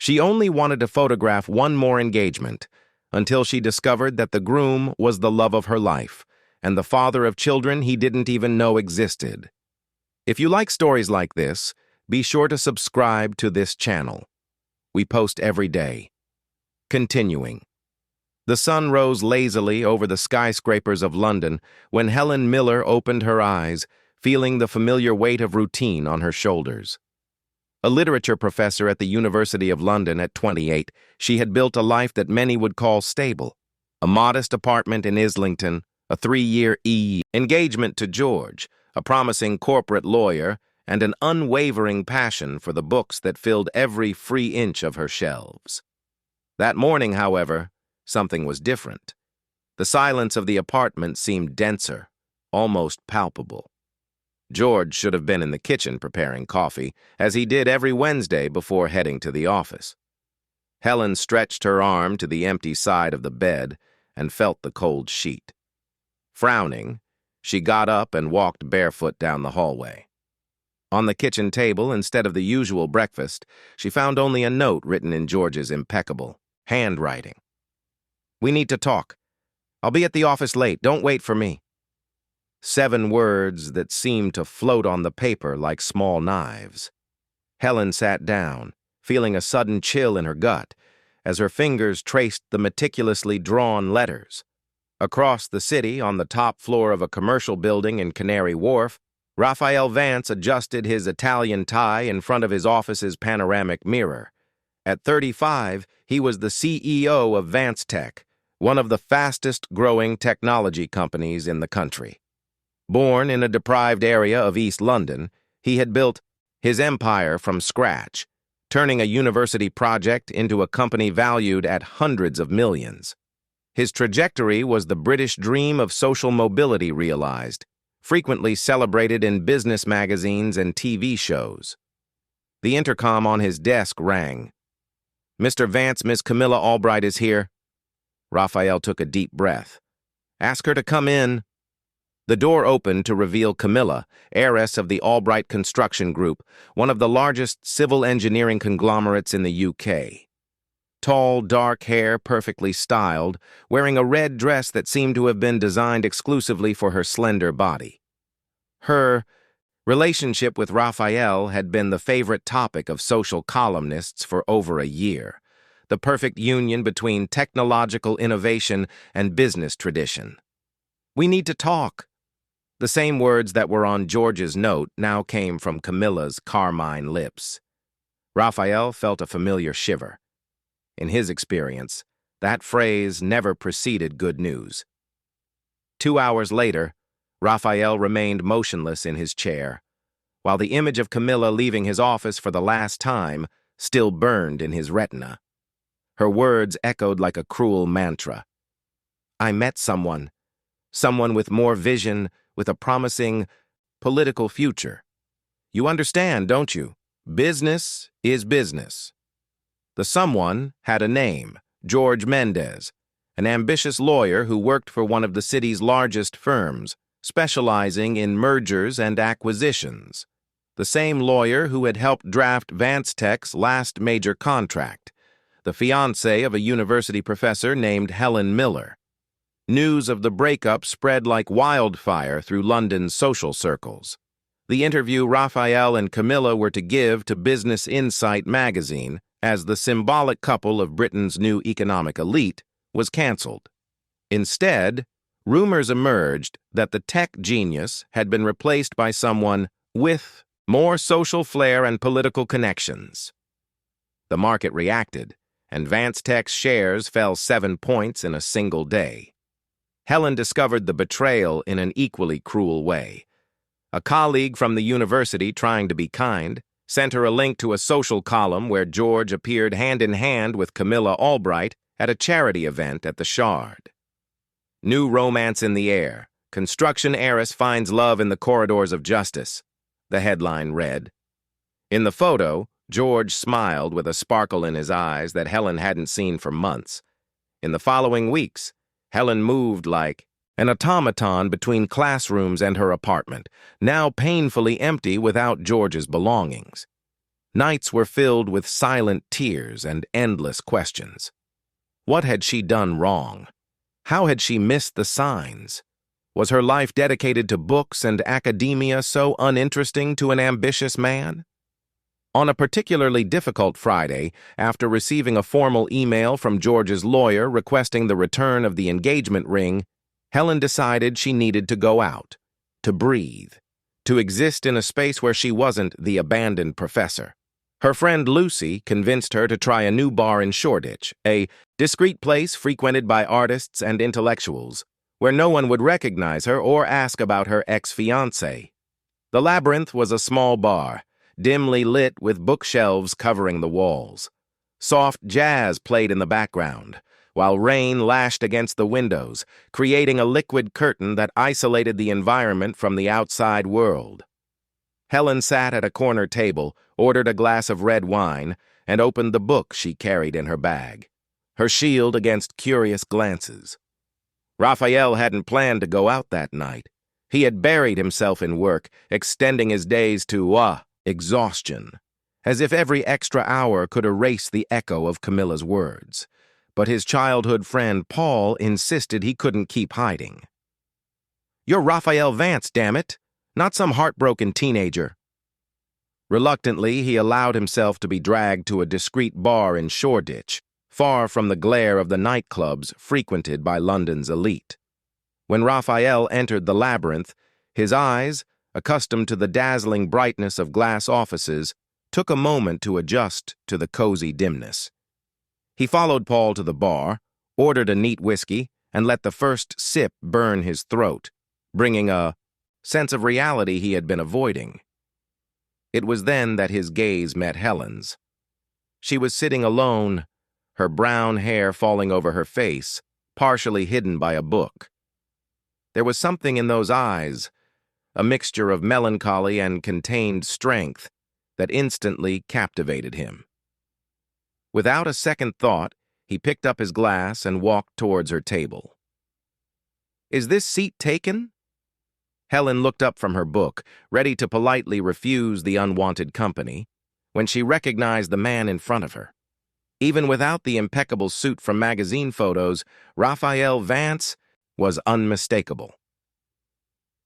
She only wanted to photograph one more engagement, until she discovered that the groom was the love of her life, and the father of children he didn't even know existed. If you like stories like this, be sure to subscribe to this channel. We post every day. Continuing. The sun rose lazily over the skyscrapers of London when Helen Miller opened her eyes, feeling the familiar weight of routine on her shoulders. A literature professor at the University of London at 28, she had built a life that many would call stable. A modest apartment in Islington, a 3-year engagement to George, a promising corporate lawyer, and an unwavering passion for the books that filled every free inch of her shelves. That morning, however, something was different. The silence of the apartment seemed denser, almost palpable. George should have been in the kitchen preparing coffee, as he did every Wednesday before heading to the office. Helen stretched her arm to the empty side of the bed and felt the cold sheet. Frowning, she got up and walked barefoot down the hallway. On the kitchen table, instead of the usual breakfast, she found only a note written in George's impeccable handwriting. "We need to talk. I'll be at the office late. Don't wait for me." 7 words that seemed to float on the paper like small knives. Helen sat down, feeling a sudden chill in her gut, as her fingers traced the meticulously drawn letters. Across the city, on the top floor of a commercial building in Canary Wharf, Raphael Vance adjusted his Italian tie in front of his office's panoramic mirror. At 35, he was the CEO of Vance Tech, one of the fastest-growing technology companies in the country. Born in a deprived area of East London, he had built his empire from scratch, turning a university project into a company valued at hundreds of millions. His trajectory was the British dream of social mobility realized, frequently celebrated in business magazines and TV shows. The intercom on his desk rang. "Mr. Vance, Miss Camilla Albright is here." Raphael took a deep breath. "Ask her to come in." The door opened to reveal Camilla, heiress of the Albright Construction Group, one of the largest civil engineering conglomerates in the UK. Tall, dark hair, perfectly styled, wearing a red dress that seemed to have been designed exclusively for her slender body. Her relationship with Raphael had been the favorite topic of social columnists for over a year, the perfect union between technological innovation and business tradition. "We need to talk." The same words that were on George's note now came from Camilla's carmine lips. Raphael felt a familiar shiver. In his experience, that phrase never preceded good news. 2 hours later, Raphael remained motionless in his chair, while the image of Camilla leaving his office for the last time still burned in his retina. Her words echoed like a cruel mantra. "I met someone with more vision, with a promising political future. You understand, don't you? Business is business." The someone had a name, George Mendez, an ambitious lawyer who worked for one of the city's largest firms, specializing in mergers and acquisitions. The same lawyer who had helped draft Vance Tech's last major contract, the fiancée of a university professor named Helen Miller. News of the breakup spread like wildfire through London's social circles. The interview Raphael and Camilla were to give to Business Insight magazine, as the symbolic couple of Britain's new economic elite, was cancelled. Instead, rumors emerged that the tech genius had been replaced by someone with more social flair and political connections. The market reacted, and Vance Tech's shares fell 7 points in a single day. Helen discovered the betrayal in an equally cruel way. A colleague from the university, trying to be kind, sent her a link to a social column where George appeared hand-in-hand with Camilla Albright at a charity event at the Shard. "New romance in the air. Construction heiress finds love in the corridors of justice," the headline read. In the photo, George smiled with a sparkle in his eyes that Helen hadn't seen for months. In the following weeks, Helen moved like an automaton between classrooms and her apartment, now painfully empty without George's belongings. Nights were filled with silent tears and endless questions. What had she done wrong? How had she missed the signs? Was her life dedicated to books and academia so uninteresting to an ambitious man? On a particularly difficult Friday, after receiving a formal email from George's lawyer requesting the return of the engagement ring, Helen decided she needed to go out, to breathe, to exist in a space where she wasn't the abandoned professor. Her friend Lucy convinced her to try a new bar in Shoreditch, a discreet place frequented by artists and intellectuals, where no one would recognize her or ask about her ex-fiancé. The Labyrinth was a small bar, dimly lit with bookshelves covering the walls. Soft jazz played in the background, while rain lashed against the windows, creating a liquid curtain that isolated the environment from the outside world. Helen sat at a corner table, ordered a glass of red wine, and opened the book she carried in her bag, her shield against curious glances. Raphael hadn't planned to go out that night. He had buried himself in work, extending his days to, exhaustion, as if every extra hour could erase the echo of Camilla's words. But his childhood friend Paul insisted he couldn't keep hiding. "You're Raphael Vance, damn it, not some heartbroken teenager." Reluctantly, he allowed himself to be dragged to a discreet bar in Shoreditch, far from the glare of the nightclubs frequented by London's elite. When Raphael entered the Labyrinth, his eyes, accustomed to the dazzling brightness of glass offices, took a moment to adjust to the cozy dimness. He followed Paul to the bar, ordered a neat whiskey, and let the first sip burn his throat, bringing a sense of reality he had been avoiding. It was then that his gaze met Helen's. She was sitting alone, her brown hair falling over her face, partially hidden by a book. There was something in those eyes, a mixture of melancholy and contained strength, that instantly captivated him. Without a second thought, he picked up his glass and walked towards her table. "Is this seat taken?" Helen looked up from her book, ready to politely refuse the unwanted company, when she recognized the man in front of her. Even without the impeccable suit from magazine photos, Raphael Vance was unmistakable.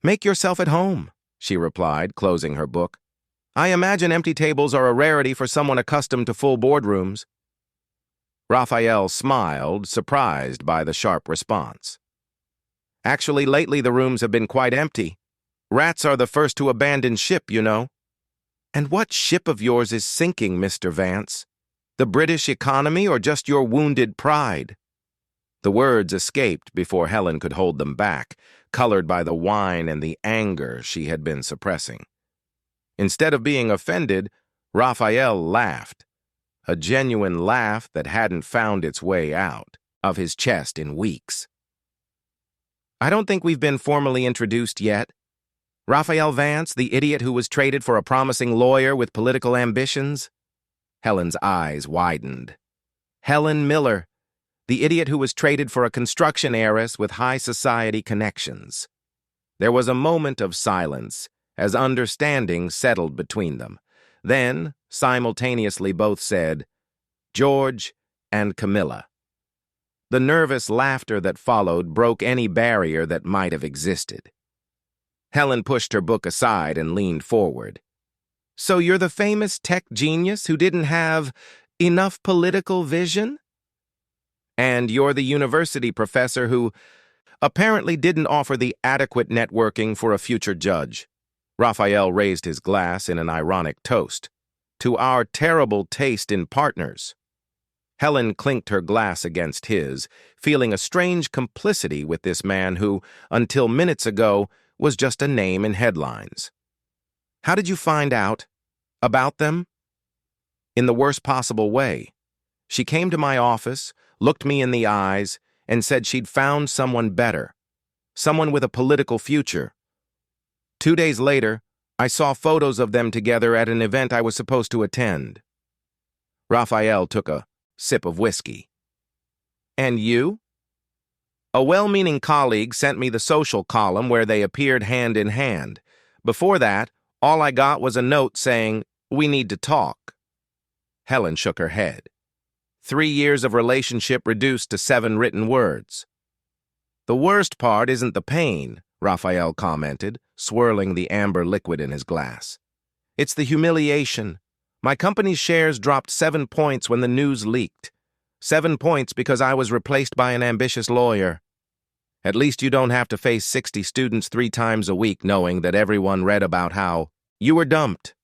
"Make yourself at home," she replied, closing her book. "I imagine empty tables are a rarity for someone accustomed to full boardrooms." Raphael smiled, surprised by the sharp response. "Actually, lately the rooms have been quite empty. Rats are the first to abandon ship, you know." "And what ship of yours is sinking, Mr. Vance? The British economy or just your wounded pride?" The words escaped before Helen could hold them back, colored by the wine and the anger she had been suppressing. Instead of being offended, Raphael laughed, a genuine laugh that hadn't found its way out of his chest in weeks. "I don't think we've been formally introduced yet. Raphael Vance, the idiot who was traded for a promising lawyer with political ambitions?" Helen's eyes widened. "Helen Miller, the idiot who was traded for a construction heiress with high society connections." There was a moment of silence as understanding settled between them. Then, simultaneously, both said, "George and Camilla." The nervous laughter that followed broke any barrier that might have existed. Helen pushed her book aside and leaned forward. "So you're the famous tech genius who didn't have enough political vision? And you're the university professor who apparently didn't offer the adequate networking for a future judge." Raphael raised his glass in an ironic toast. "To our terrible taste in partners." Helen clinked her glass against his, feeling a strange complicity with this man who, until minutes ago, was just a name in headlines. "How did you find out about them?" "In the worst possible way. She came to my office, looked me in the eyes, and said she'd found someone better, someone with a political future. 2 days later, I saw photos of them together at an event I was supposed to attend." Raphael took a sip of whiskey. "And you?" "A well-meaning colleague sent me the social column where they appeared hand in hand. Before that, all I got was a note saying, 'We need to talk.' Helen shook her head. 3 years of relationship reduced to 7 written words. The worst part isn't the pain, Raphael commented, swirling the amber liquid in his glass. It's the humiliation. My company's shares dropped 7 points when the news leaked. 7 points because I was replaced by an ambitious lawyer. At least you don't have to face 60 students 3 times a week knowing that everyone read about how you were dumped.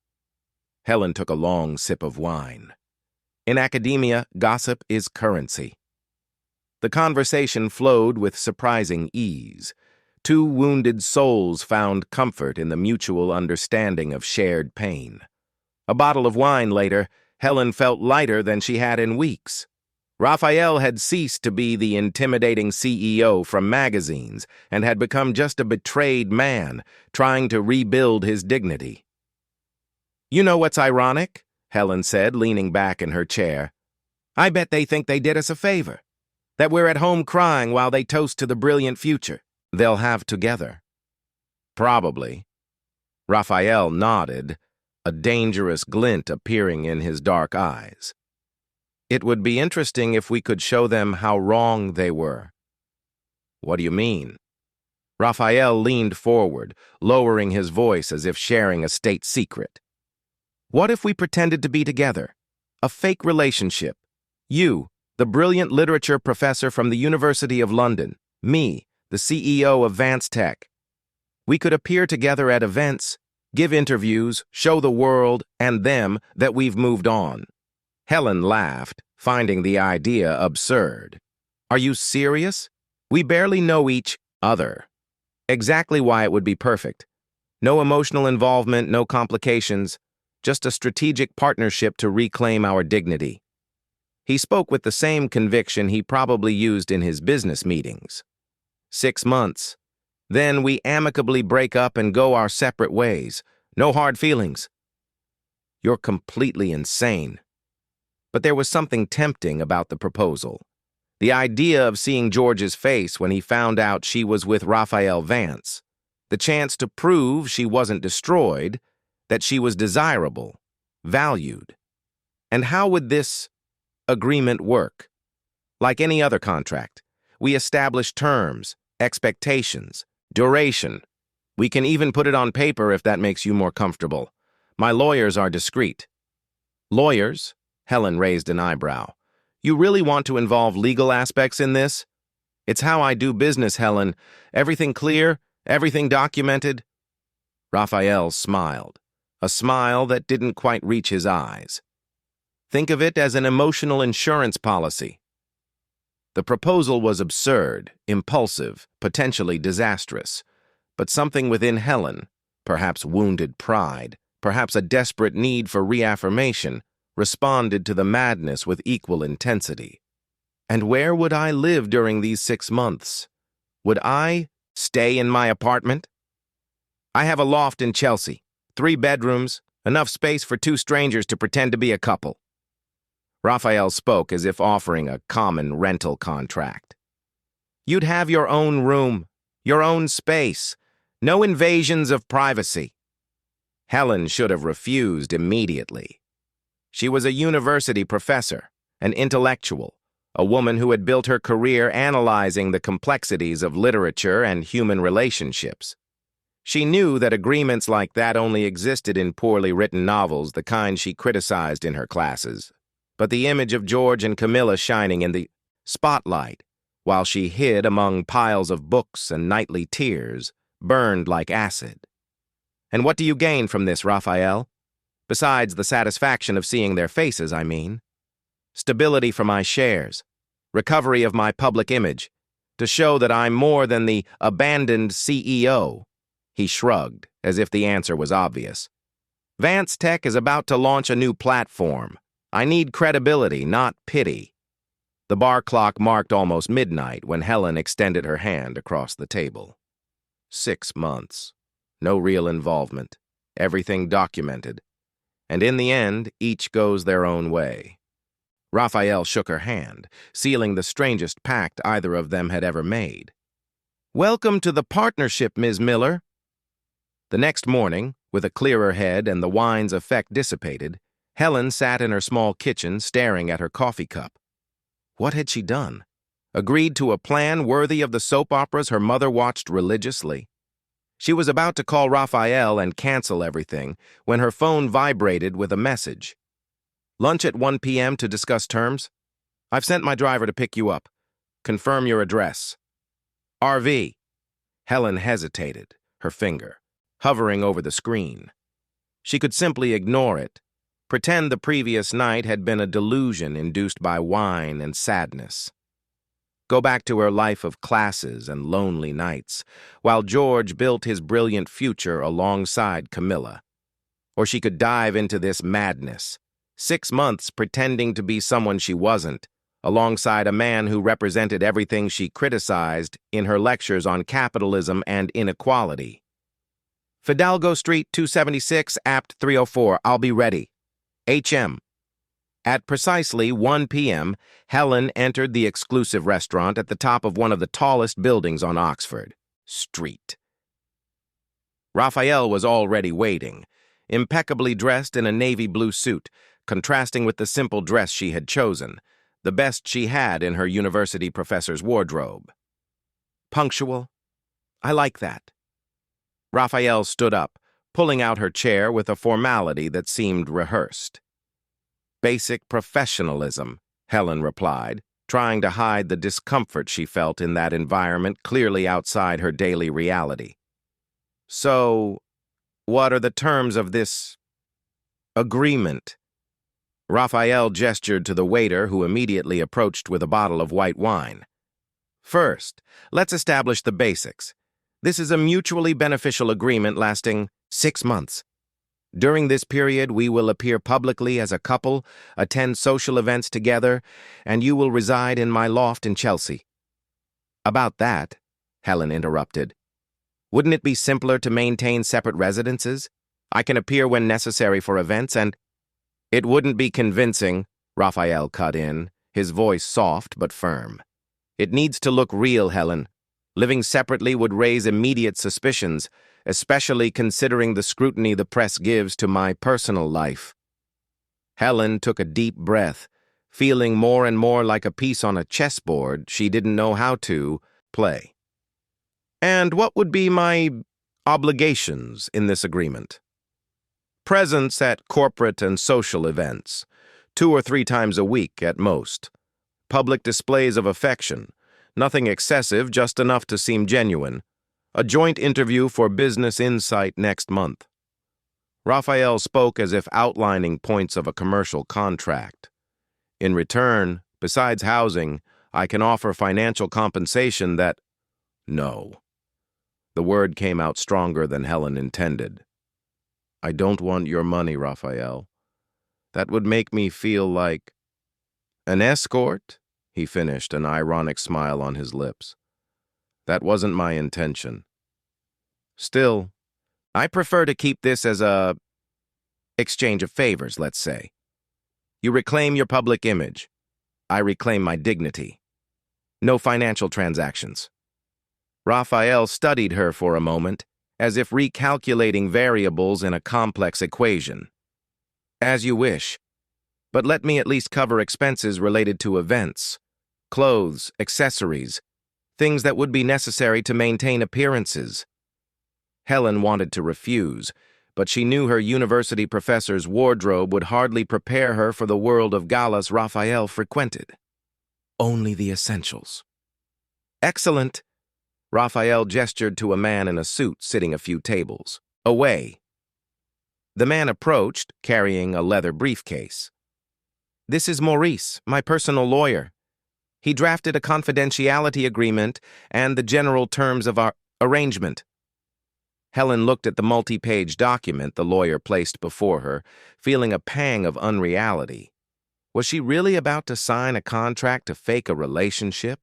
Helen took a long sip of wine. In academia, gossip is currency. The conversation flowed with surprising ease. 2 wounded souls found comfort in the mutual understanding of shared pain. A bottle of wine later, Helen felt lighter than she had in weeks. Raphael had ceased to be the intimidating CEO from magazines and had become just a betrayed man trying to rebuild his dignity. You know what's ironic? Helen said, leaning back in her chair. I bet they think they did us a favor. That we're at home crying while they toast to the brilliant future they'll have together. Probably. Raphael nodded, a dangerous glint appearing in his dark eyes. It would be interesting if we could show them how wrong they were. What do you mean? Raphael leaned forward, lowering his voice as if sharing a state secret. What if we pretended to be together? A fake relationship. You, the brilliant literature professor from the University of London. Me, the CEO of Vance Tech. We could appear together at events, give interviews, show the world and them that we've moved on. Helen laughed, finding the idea absurd. Are you serious? We barely know each other. Exactly why it would be perfect. No emotional involvement, no complications, just a strategic partnership to reclaim our dignity. He spoke with the same conviction he probably used in his business meetings. 6 months. Then we amicably break up and go our separate ways. No hard feelings. You're completely insane. But there was something tempting about the proposal. The idea of seeing George's face when he found out she was with Raphael Vance. The chance to prove she wasn't destroyed, that she was desirable, valued. And how would this agreement work? Like any other contract, we establish terms, expectations, duration. We can even put it on paper if that makes you more comfortable. My lawyers are discreet. Lawyers? Helen raised an eyebrow. You really want to involve legal aspects in this? It's how I do business, Helen. Everything clear, everything documented. Raphael smiled, a smile that didn't quite reach his eyes. Think of it as an emotional insurance policy. The proposal was absurd, impulsive, potentially disastrous. But something within Helen, perhaps wounded pride, perhaps a desperate need for reaffirmation, responded to the madness with equal intensity. And where would I live during these 6 months? Would I stay in my apartment? I have a loft in Chelsea, 3 bedrooms, enough space for 2 strangers to pretend to be a couple. Raphael spoke as if offering a common rental contract. You'd have your own room, your own space, no invasions of privacy. Helen should have refused immediately. She was a university professor, an intellectual, a woman who had built her career analyzing the complexities of literature and human relationships. She knew that agreements like that only existed in poorly written novels, the kind she criticized in her classes. But the image of George and Camilla shining in the spotlight, while she hid among piles of books and nightly tears, burned like acid. And what do you gain from this, Raphael? Besides the satisfaction of seeing their faces, I mean. Stability for my shares, recovery of my public image, to show that I'm more than the abandoned CEO. He shrugged, as if the answer was obvious. Vance Tech is about to launch a new platform. I need credibility, not pity. The bar clock marked almost midnight when Helen extended her hand across the table. 6 months. No real involvement. Everything documented. And in the end, each goes their own way. Raphael shook her hand, sealing the strangest pact either of them had ever made. Welcome to the partnership, Ms. Miller. The next morning, with a clearer head and the wine's effect dissipated, Helen sat in her small kitchen staring at her coffee cup. What had she done? Agreed to a plan worthy of the soap operas her mother watched religiously? She was about to call Raphael and cancel everything when her phone vibrated with a message. Lunch at 1 p.m. to discuss terms? I've sent my driver to pick you up. Confirm your address. RV. Helen hesitated, her finger hovering over the screen. She could simply ignore it, pretend the previous night had been a delusion induced by wine and sadness. Go back to her life of classes and lonely nights, while George built his brilliant future alongside Camilla. Or she could dive into this madness, 6 months pretending to be someone she wasn't, alongside a man who represented everything she criticized in her lectures on capitalism and inequality. Fidalgo Street, 276, Apt 304. I'll be ready. HM. At precisely 1 p.m., Helen entered the exclusive restaurant at the top of one of the tallest buildings on Oxford Street. Raphael was already waiting, impeccably dressed in a navy blue suit, contrasting with the simple dress she had chosen, the best she had in her university professor's wardrobe. Punctual? I like that. Raphael stood up, pulling out her chair with a formality that seemed rehearsed. Basic professionalism, Helen replied, trying to hide the discomfort she felt in that environment clearly outside her daily reality. So, what are the terms of this agreement? Raphael gestured to the waiter, who immediately approached with a bottle of white wine. First, let's establish the basics. This is a mutually beneficial agreement lasting 6 months. During this period, we will appear publicly as a couple, attend social events together, and you will reside in my loft in Chelsea. About that, Helen interrupted. Wouldn't it be simpler to maintain separate residences? I can appear when necessary for events and— It wouldn't be convincing, Raphael cut in, his voice soft but firm. It needs to look real, Helen. Living separately would raise immediate suspicions, especially considering the scrutiny the press gives to my personal life. Helen took a deep breath, feeling more and more like a piece on a chessboard she didn't know how to play. And what would be my obligations in this agreement? Presence at corporate and social events, 2 or 3 times a week at most. Public displays of affection. Nothing excessive, just enough to seem genuine. A joint interview for Business Insight next month. Raphael spoke as if outlining points of a commercial contract. In return, besides housing, I can offer financial compensation that— No. The word came out stronger than Helen intended. I don't want your money, Raphael. That would make me feel like— An escort? He finished, an ironic smile on his lips. That wasn't my intention. Still, I prefer to keep this as a exchange of favors, let's say. You reclaim your public image. I reclaim my dignity. No financial transactions. Raphael studied her for a moment, as if recalculating variables in a complex equation. As you wish, but let me at least cover expenses related to events, clothes, accessories, things that would be necessary to maintain appearances. Helen wanted to refuse, but she knew her university professor's wardrobe would hardly prepare her for the world of galas Raphael frequented. Only the essentials. Excellent. Raphael gestured to a man in a suit sitting a few tables away. The man approached, carrying a leather briefcase. This is Maurice, my personal lawyer. He drafted a confidentiality agreement and the general terms of our arrangement. Helen looked at the multi-page document the lawyer placed before her, feeling a pang of unreality. Was she really about to sign a contract to fake a relationship?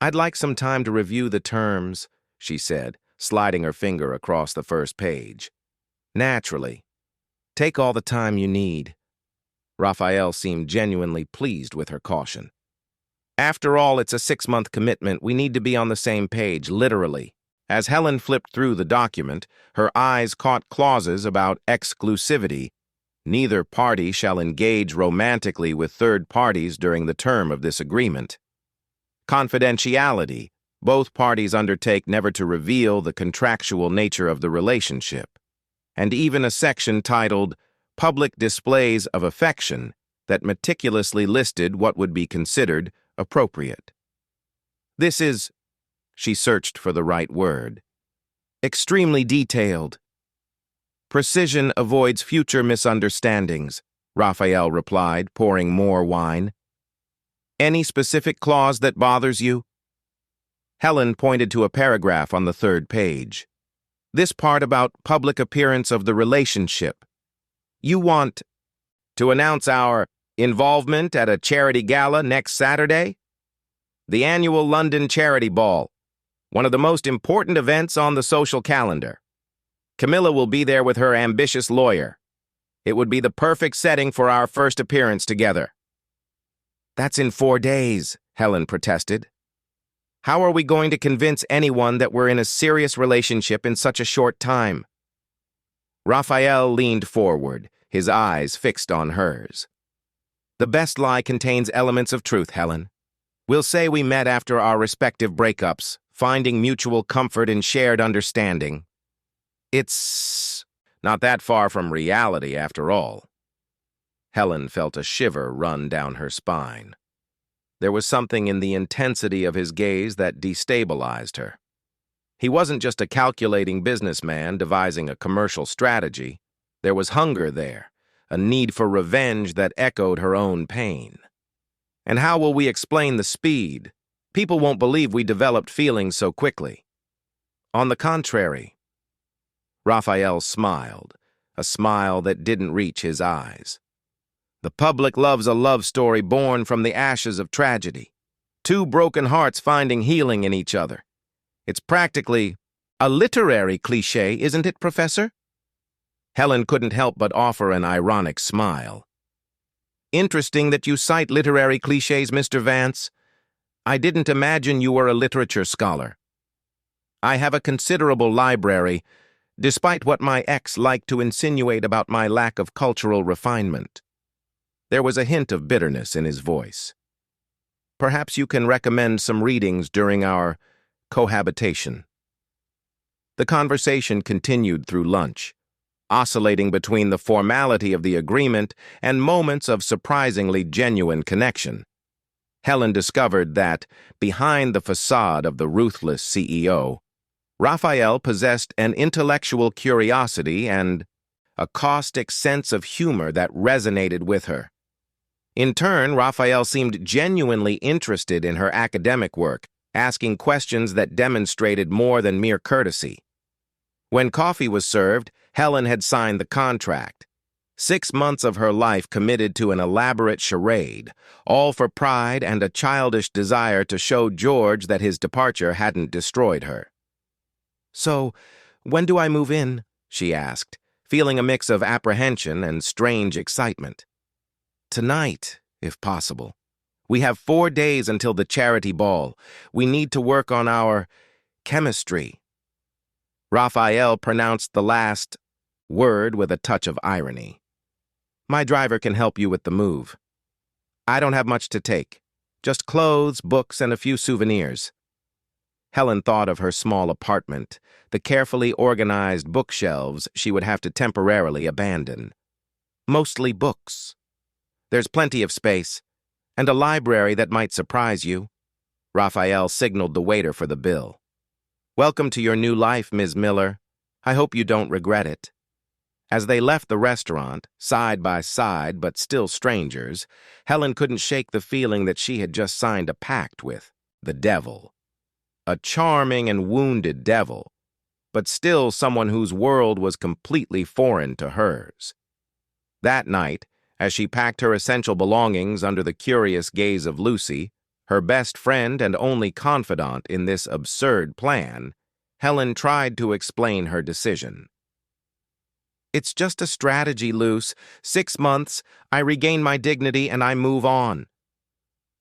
I'd like some time to review the terms, she said, sliding her finger across the first page. Naturally. Take all the time you need. Raphael seemed genuinely pleased with her caution. After all, it's a 6-month commitment. We need to be on the same page, literally. As Helen flipped through the document, her eyes caught clauses about exclusivity Neither party shall engage romantically with third parties during the term of this agreement. Confidentiality. Both parties undertake never to reveal the contractual nature of the relationship. And even a section titled Public Displays of Affection that meticulously listed what would be considered appropriate. This is, she searched for the right word, extremely detailed. Precision avoids future misunderstandings, Raphael replied, pouring more wine. Any specific clause that bothers you? Helen pointed to a paragraph on the 3rd page. This part about public appearance of the relationship. You want to announce our involvement at a charity gala next Saturday? The annual London Charity Ball, one of the most important events on the social calendar. Camilla will be there with her ambitious lawyer. It would be the perfect setting for our first appearance together. That's in 4 days, Helen protested. How are we going to convince anyone that we're in a serious relationship in such a short time? Raphael leaned forward, his eyes fixed on hers. The best lie contains elements of truth, Helen. We'll say we met after our respective breakups, finding mutual comfort in shared understanding. It's not that far from reality, after all. Helen felt a shiver run down her spine. There was something in the intensity of his gaze that destabilized her. He wasn't just a calculating businessman devising a commercial strategy. There was hunger there, a need for revenge that echoed her own pain. And how will we explain the speed? People won't believe we developed feelings so quickly. On the contrary, Raphael smiled, a smile that didn't reach his eyes. The public loves a love story born from the ashes of tragedy. 2 broken hearts finding healing in each other. It's practically a literary cliché, isn't it, Professor? Helen couldn't help but offer an ironic smile. Interesting that you cite literary clichés, Mr. Vance. I didn't imagine you were a literature scholar. I have a considerable library, despite what my ex liked to insinuate about my lack of cultural refinement. There was a hint of bitterness in his voice. Perhaps you can recommend some readings during our cohabitation. The conversation continued through lunch, oscillating between the formality of the agreement and moments of surprisingly genuine connection. Helen discovered that, behind the facade of the ruthless CEO, Raphael possessed an intellectual curiosity and a caustic sense of humor that resonated with her. In turn, Raphael seemed genuinely interested in her academic work, asking questions that demonstrated more than mere courtesy. When coffee was served, Helen had signed the contract. 6 months of her life committed to an elaborate charade, all for pride and a childish desire to show George that his departure hadn't destroyed her. So, when do I move in? She asked, feeling a mix of apprehension and strange excitement. Tonight, if possible. We have 4 days until the charity ball. We need to work on our chemistry. Raphael pronounced the last word with a touch of irony. My driver can help you with the move. I don't have much to take. Just clothes, books, and a few souvenirs. Helen thought of her small apartment, the carefully organized bookshelves she would have to temporarily abandon. Mostly books. There's plenty of space, and a library that might surprise you. Raphael signaled the waiter for the bill. Welcome to your new life, Ms. Miller. I hope you don't regret it. As they left the restaurant, side by side but still strangers, Helen couldn't shake the feeling that she had just signed a pact with the devil. A charming and wounded devil, but still someone whose world was completely foreign to hers. That night, as she packed her essential belongings under the curious gaze of Lucy, her best friend and only confidant in this absurd plan, Helen tried to explain her decision. It's just a strategy, Luce. 6 months, I regain my dignity and I move on.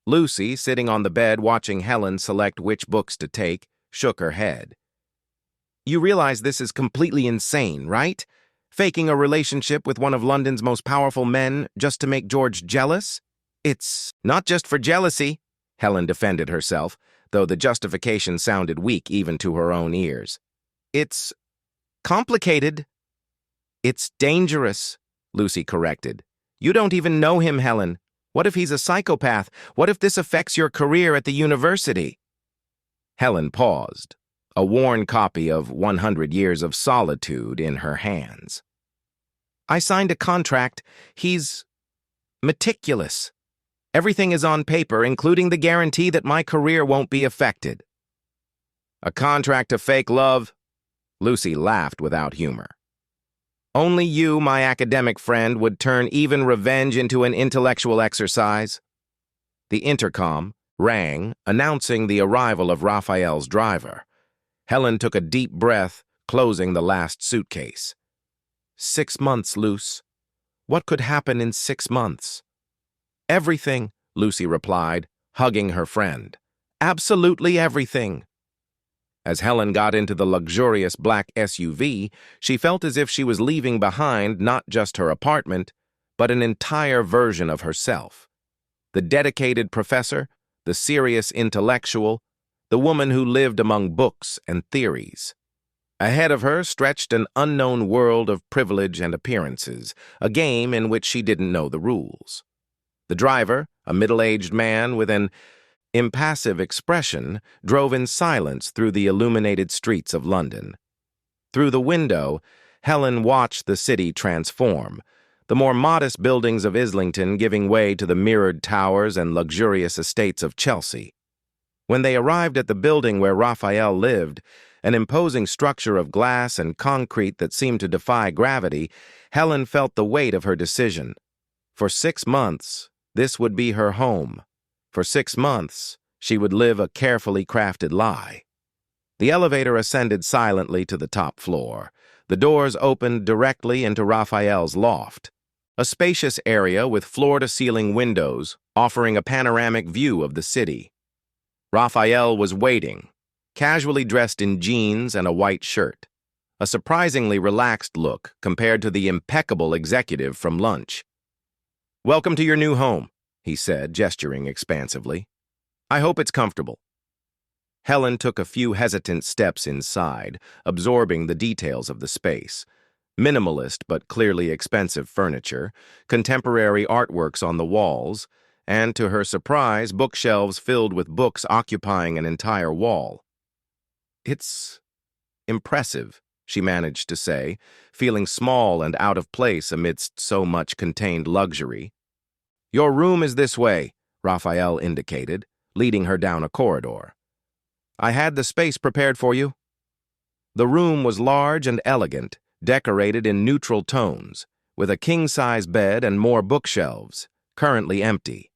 Lucy, sitting on the bed watching Helen select which books to take, shook her head. You realize this is completely insane, right? Faking a relationship with one of London's most powerful men just to make George jealous? It's not just for jealousy, Helen defended herself, though the justification sounded weak even to her own ears. It's complicated. It's dangerous, Lucy corrected. You don't even know him, Helen. What if he's a psychopath? What if this affects your career at the university? Helen paused, a worn copy of 100 Years of Solitude in her hands. I signed a contract. He's meticulous. Everything is on paper, including the guarantee that my career won't be affected. A contract to fake love? Lucy laughed without humor. Only you, my academic friend, would turn even revenge into an intellectual exercise. The intercom rang, announcing the arrival of Raphael's driver. Helen took a deep breath, closing the last suitcase. 6 months, Luce. What could happen in 6 months? Everything, Lucy replied, hugging her friend. Absolutely everything. As Helen got into the luxurious black SUV, she felt as if she was leaving behind not just her apartment, but an entire version of herself. The dedicated professor, the serious intellectual, the woman who lived among books and theories. Ahead of her stretched an unknown world of privilege and appearances, a game in which she didn't know the rules. The driver, a middle-aged man with an impassive expression, drove in silence through the illuminated streets of London. Through the window, Helen watched the city transform, the more modest buildings of Islington giving way to the mirrored towers and luxurious estates of Chelsea. When they arrived at the building where Raphael lived, an imposing structure of glass and concrete that seemed to defy gravity, Helen felt the weight of her decision. For 6 months, this would be her home. For 6 months, she would live a carefully crafted lie. The elevator ascended silently to the top floor. The doors opened directly into Raphael's loft, a spacious area with floor-to-ceiling windows offering a panoramic view of the city. Raphael was waiting, casually dressed in jeans and a white shirt, a surprisingly relaxed look compared to the impeccable executive from lunch. "Welcome to your new home," he said, gesturing expansively. "I hope it's comfortable." Helen took a few hesitant steps inside, absorbing the details of the space. Minimalist but clearly expensive furniture, contemporary artworks on the walls, and, to her surprise, bookshelves filled with books occupying an entire wall. "It's impressive," she managed to say, feeling small and out of place amidst so much contained luxury. "Your room is this way," Raphael indicated, leading her down a corridor. "I had the space prepared for you." The room was large and elegant, decorated in neutral tones, with a king-size bed and more bookshelves, currently empty.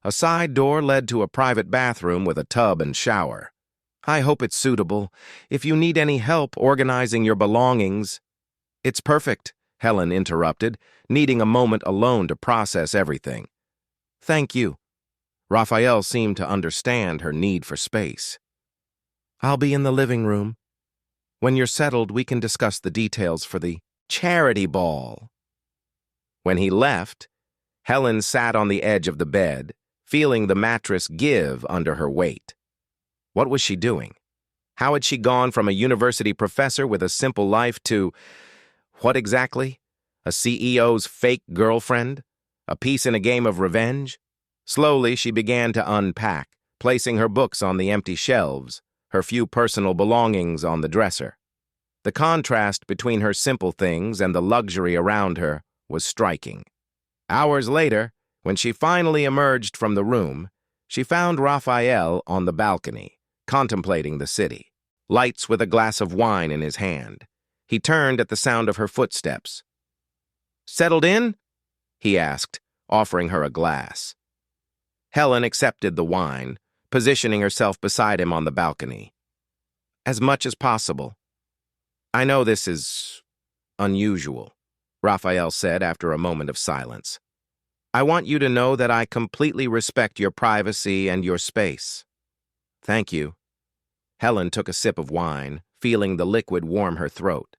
A side door led to a private bathroom with a tub and shower. "I hope it's suitable. If you need any help organizing your belongings—" "It's perfect," Helen interrupted, needing a moment alone to process everything. "Thank you." Raphael seemed to understand her need for space. "I'll be in the living room. When you're settled, we can discuss the details for the charity ball." When he left, Helen sat on the edge of the bed, feeling the mattress give under her weight. What was she doing? How had she gone from a university professor with a simple life to, what exactly? A CEO's fake girlfriend? A piece in a game of revenge? Slowly, she began to unpack, placing her books on the empty shelves, her few personal belongings on the dresser. The contrast between her simple things and the luxury around her was striking. Hours later, when she finally emerged from the room, she found Raphael on the balcony, contemplating the city, lights with a glass of wine in his hand. He turned at the sound of her footsteps. "Settled in?" he asked, offering her a glass. Helen accepted the wine, positioning herself beside him on the balcony. "As much as possible." "I know this is unusual," Raphael said after a moment of silence. "I want you to know that I completely respect your privacy and your space." "Thank you." Helen took a sip of wine, feeling the liquid warm her throat.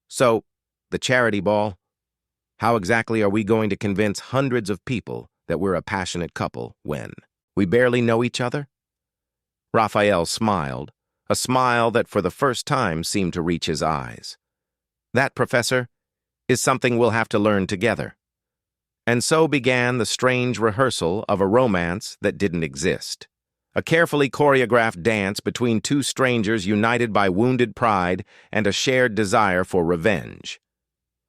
"So, The charity ball? How exactly are we going to convince hundreds of people that we're a passionate couple when we barely know each other? Raphael smiled, a smile that for the first time seemed to reach his eyes. That, Professor, is something we'll have to learn together. And so began the strange rehearsal of a romance that didn't exist. A carefully choreographed dance between two strangers united by wounded pride and a shared desire for revenge.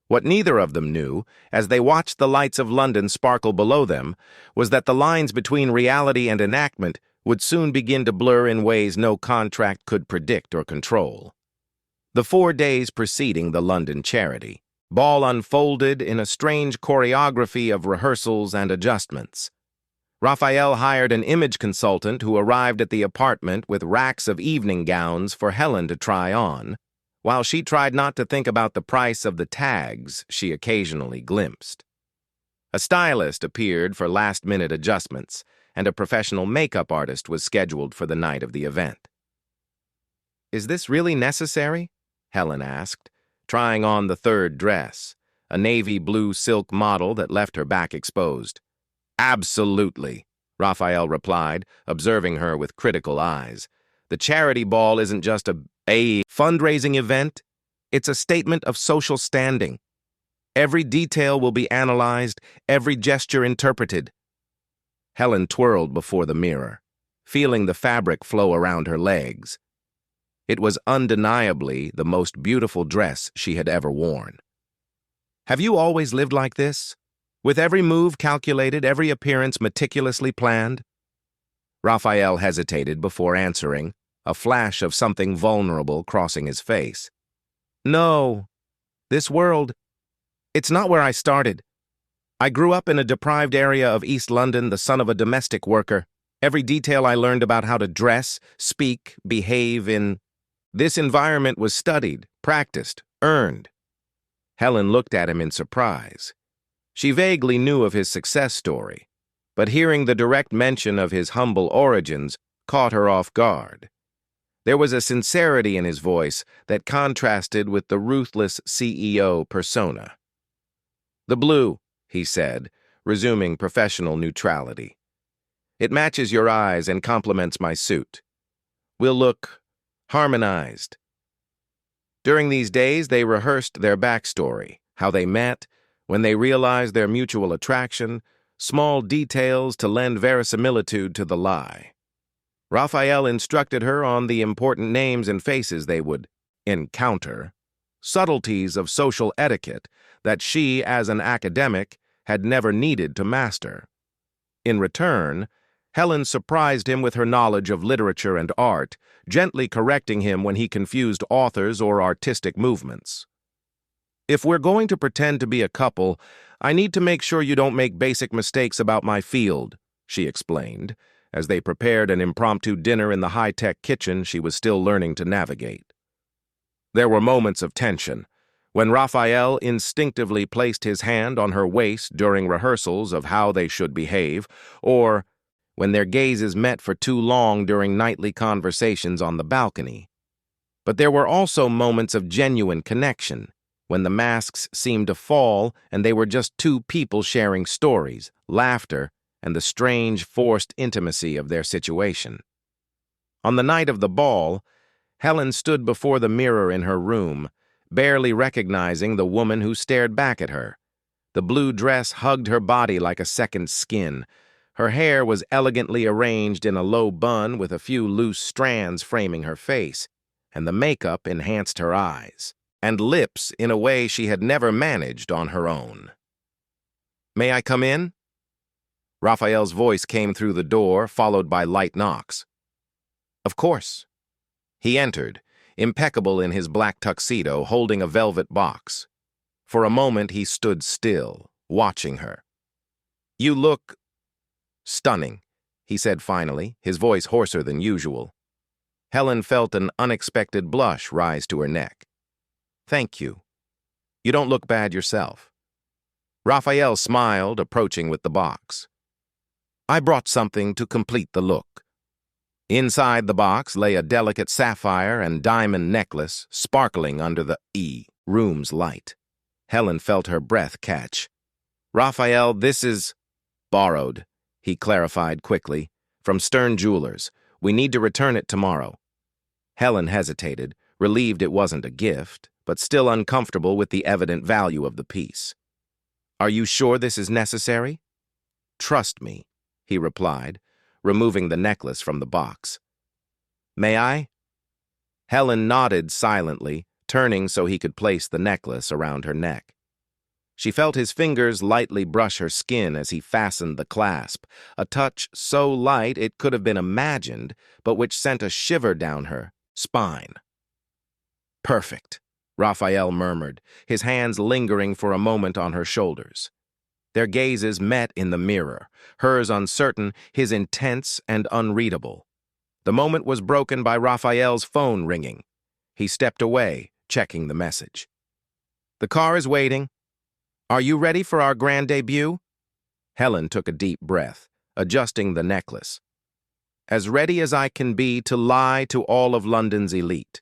What neither of them knew, as they watched the lights of London sparkle below them, was that the lines between reality and enactment would soon begin to blur in ways no contract could predict or control. The 4 days preceding the London charity ball unfolded in a strange choreography of rehearsals and adjustments. Raphael hired an image consultant who arrived at the apartment with racks of evening gowns for Helen to try on, while she tried not to think about the price of the tags she occasionally glimpsed. A stylist appeared for last-minute adjustments, and a professional makeup artist was scheduled for the night of the event. "Is this really necessary?" Helen asked, trying on the third dress, a navy blue silk model that left her back exposed. "Absolutely," Raphael replied, observing her with critical eyes. "The charity ball isn't just a fundraising event. It's a statement of social standing. Every detail will be analyzed, every gesture interpreted." Helen twirled before the mirror, feeling the fabric flow around her legs. It was undeniably the most beautiful dress she had ever worn. "Have you always lived like this? With every move calculated, every appearance meticulously planned?" Raphael hesitated before answering, a flash of something vulnerable crossing his face. "No. This world, it's not where I started. I grew up in a deprived area of East London, the son of a domestic worker. Every detail I learned about how to dress, speak, behave in this environment was studied, practiced, earned." Helen looked at him in surprise. She vaguely knew of his success story, but hearing the direct mention of his humble origins caught her off guard. There was a sincerity in his voice that contrasted with the ruthless CEO persona. "The blue," he said, resuming professional neutrality. "It matches your eyes and complements my suit. We'll look harmonized." During these days, they rehearsed their backstory, how they met, when they realized their mutual attraction, small details to lend verisimilitude to the lie. Raphael instructed her on the important names and faces they would encounter, subtleties of social etiquette that she, as an academic, had never needed to master. In return, Helen surprised him with her knowledge of literature and art, gently correcting him when he confused authors or artistic movements. "If we're going to pretend to be a couple, I need to make sure you don't make basic mistakes about my field," she explained, as they prepared an impromptu dinner in the high-tech kitchen she was still learning to navigate. There were moments of tension, when Raphael instinctively placed his hand on her waist during rehearsals of how they should behave, or when their gazes met for too long during nightly conversations on the balcony. But there were also moments of genuine connection, when the masks seemed to fall and they were just two people sharing stories, laughter, and the strange, forced intimacy of their situation. On the night of the ball, Helen stood before the mirror in her room, barely recognizing the woman who stared back at her. The blue dress hugged her body like a second skin. Her hair was elegantly arranged in a low bun with a few loose strands framing her face, and the makeup enhanced her eyes and lips in a way she had never managed on her own. "May I come in?" Raphael's voice came through the door, followed by light knocks. "Of course." He entered, impeccable in his black tuxedo, holding a velvet box. For a moment he stood still, watching her. "You look stunning," he said finally, his voice hoarser than usual. Helen felt an unexpected blush rise to her neck. "Thank you. You don't look bad yourself." Raphael smiled, approaching with the box. "I brought something to complete the look." Inside the box lay a delicate sapphire and diamond necklace sparkling under the room's light. Helen felt her breath catch. "Raphael, this is borrowed," he clarified quickly. "From Stern Jewelers. We need to return it tomorrow." Helen hesitated, relieved it wasn't a gift, but still uncomfortable with the evident value of the piece. "Are you sure this is necessary?" "Trust me," he replied, removing the necklace from the box. "May I?" Helen nodded silently, turning so he could place the necklace around her neck. She felt his fingers lightly brush her skin as he fastened the clasp, a touch so light it could have been imagined, but which sent a shiver down her spine. "Perfect," Raphael murmured, his hands lingering for a moment on her shoulders. Their gazes met in the mirror, hers uncertain, his intense and unreadable. The moment was broken by Raphael's phone ringing. He stepped away, checking the message. "The car is waiting. Are you ready for our grand debut?" Helen took a deep breath, adjusting the necklace. "As ready as I can be to lie to all of London's elite."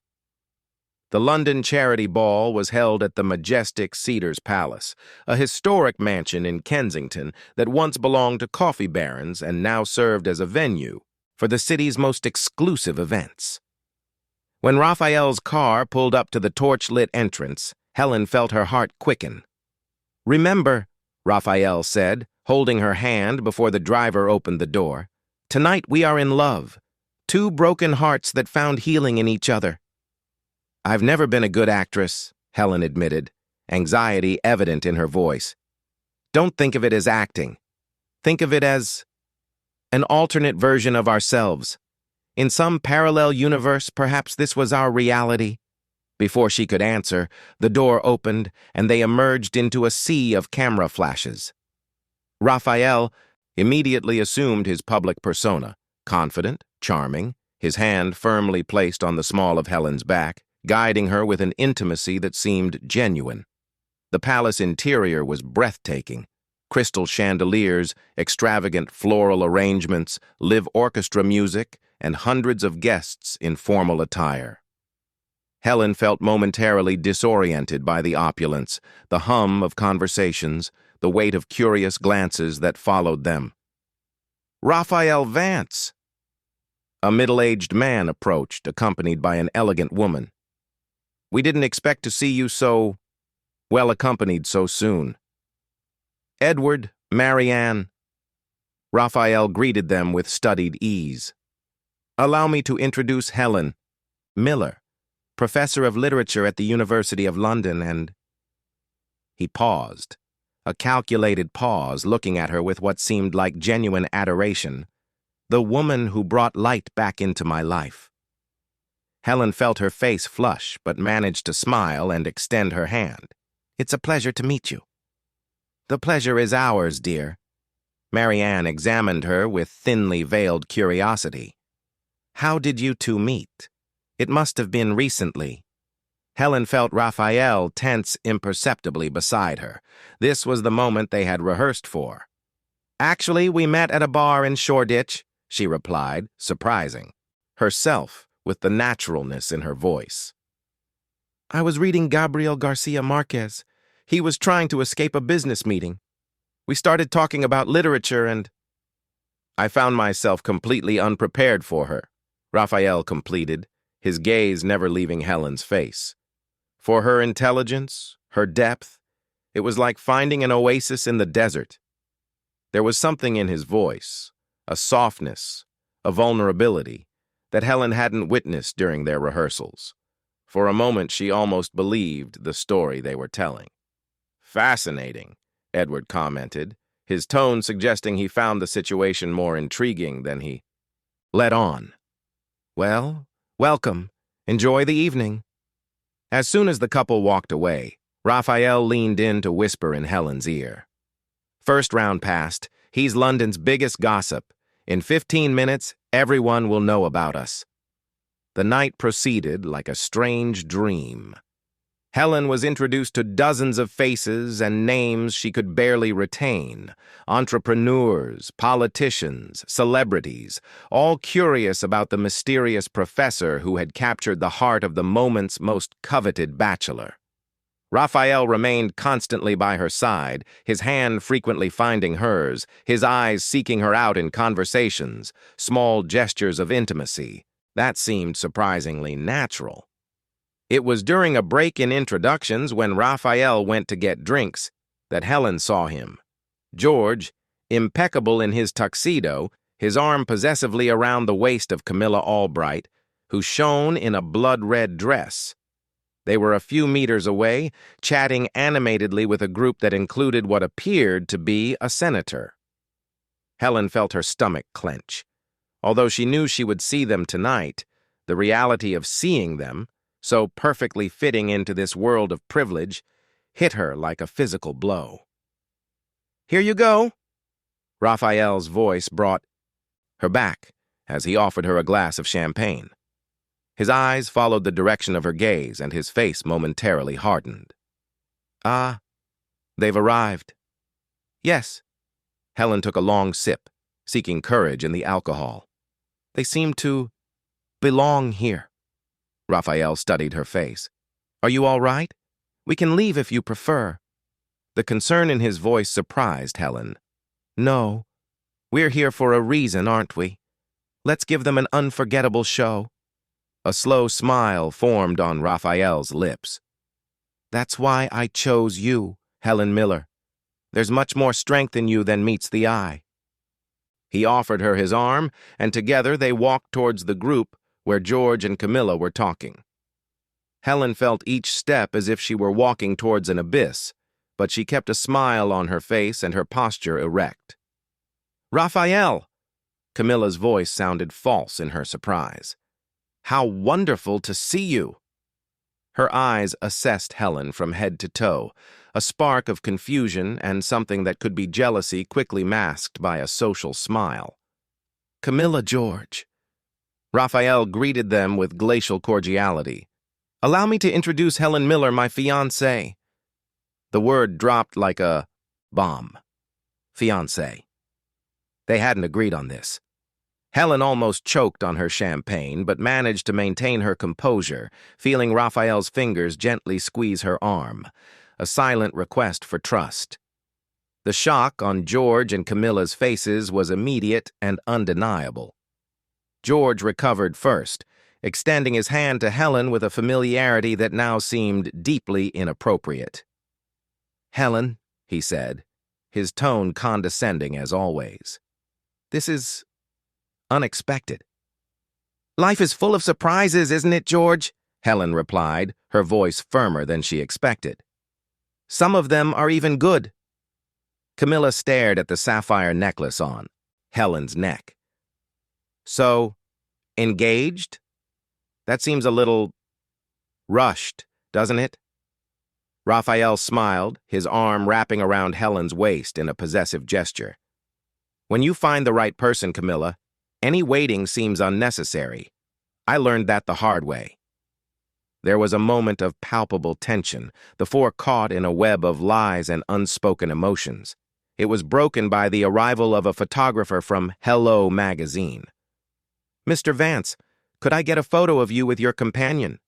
The London Charity Ball was held at the majestic Cedars Palace, a historic mansion in Kensington that once belonged to coffee barons and now served as a venue for the city's most exclusive events. When Raphael's car pulled up to the torch-lit entrance, Helen felt her heart quicken. "Remember," Raphael said, holding her hand before the driver opened the door, "tonight we are in love, two broken hearts that found healing in each other." "I've never been a good actress," Helen admitted, anxiety evident in her voice. "Don't think of it as acting. Think of it as an alternate version of ourselves. In some parallel universe, perhaps this was our reality." Before she could answer, the door opened and they emerged into a sea of camera flashes. Raphael immediately assumed his public persona, confident, charming, his hand firmly placed on the small of Helen's back, guiding her with an intimacy that seemed genuine. The palace interior was breathtaking. Crystal chandeliers, extravagant floral arrangements, live orchestra music, and hundreds of guests in formal attire. Helen felt momentarily disoriented by the opulence, the hum of conversations, the weight of curious glances that followed them. "Raphael Vance!" A middle-aged man approached, accompanied by an elegant woman. "We didn't expect to see you so well accompanied so soon." "Edward, Marianne." Raphael greeted them with studied ease. "Allow me to introduce Helen Miller, professor of literature at the University of London, and—" He paused, a calculated pause, looking at her with what seemed like genuine adoration. "The woman who brought light back into my life." Helen felt her face flush, but managed to smile and extend her hand. "It's a pleasure to meet you." "The pleasure is ours, dear." Marianne examined her with thinly veiled curiosity. "How did you two meet? It must have been recently." Helen felt Raphael tense imperceptibly beside her. This was the moment they had rehearsed for. "Actually, we met at a bar in Shoreditch," she replied, surprising herself with the naturalness in her voice. "I was reading Gabriel Garcia Marquez. He was trying to escape a business meeting. We started talking about literature and—" "I found myself completely unprepared for her," Raphael completed, his gaze never leaving Helen's face. For her intelligence, her depth, it was like finding an oasis in the desert. There was something in his voice, a softness, a vulnerability, that Helen hadn't witnessed during their rehearsals. For a moment, she almost believed the story they were telling. "Fascinating," Edward commented, his tone suggesting he found the situation more intriguing than he let on. "Well, welcome. Enjoy the evening." As soon as the couple walked away, Raphael leaned in to whisper in Helen's ear. "First round passed. He's London's biggest gossip. In 15 minutes, everyone will know about us." The night proceeded like a strange dream. Helen was introduced to dozens of faces and names she could barely retain. Entrepreneurs, politicians, celebrities, all curious about the mysterious professor who had captured the heart of the moment's most coveted bachelor. Raphael remained constantly by her side, his hand frequently finding hers, his eyes seeking her out in conversations, small gestures of intimacy. That seemed surprisingly natural. It was during a break in introductions when Raphael went to get drinks that Helen saw him. George, impeccable in his tuxedo, his arm possessively around the waist of Camilla Albright, who shone in a blood-red dress. They were a few meters away, chatting animatedly with a group that included what appeared to be a senator. Helen felt her stomach clench. Although she knew she would see them tonight, the reality of seeing them, so perfectly fitting into this world of privilege, hit her like a physical blow. "Here you go." Raphael's voice brought her back as he offered her a glass of champagne. His eyes followed the direction of her gaze, and his face momentarily hardened. "Ah, they've arrived." "Yes." Helen took a long sip, seeking courage in the alcohol. "They seem to belong here." Raphael studied her face. "Are you all right? We can leave if you prefer." The concern in his voice surprised Helen. "No, we're here for a reason, aren't we? Let's give them an unforgettable show." A slow smile formed on Raphael's lips. "That's why I chose you, Helen Miller. There's much more strength in you than meets the eye." He offered her his arm, and together they walked towards the group where George and Camilla were talking. Helen felt each step as if she were walking towards an abyss, but she kept a smile on her face and her posture erect. "Raphael!" Camilla's voice sounded false in her surprise. "How wonderful to see you!" Her eyes assessed Helen from head to toe, a spark of confusion and something that could be jealousy quickly masked by a social smile. "Camilla, George." Raphael greeted them with glacial cordiality. "Allow me to introduce Helen Miller, my fiancée." The word dropped like a bomb. Fiancé. They hadn't agreed on this. Helen almost choked on her champagne, but managed to maintain her composure, feeling Raphael's fingers gently squeeze her arm, a silent request for trust. The shock on George and Camilla's faces was immediate and undeniable. George recovered first, extending his hand to Helen with a familiarity that now seemed deeply inappropriate. "Helen," he said, his tone condescending as always. "This is unexpected." "Life is full of surprises, isn't it, George?" Helen replied, her voice firmer than she expected. "Some of them are even good." Camilla stared at the sapphire necklace on Helen's neck. "So, engaged? That seems a little rushed, doesn't it?" Raphael smiled, his arm wrapping around Helen's waist in a possessive gesture. "When you find the right person, Camilla, any waiting seems unnecessary. I learned that the hard way." There was a moment of palpable tension, the four caught in a web of lies and unspoken emotions. It was broken by the arrival of a photographer from Hello magazine. "Mr. Vance, could I get a photo of you with your companion?"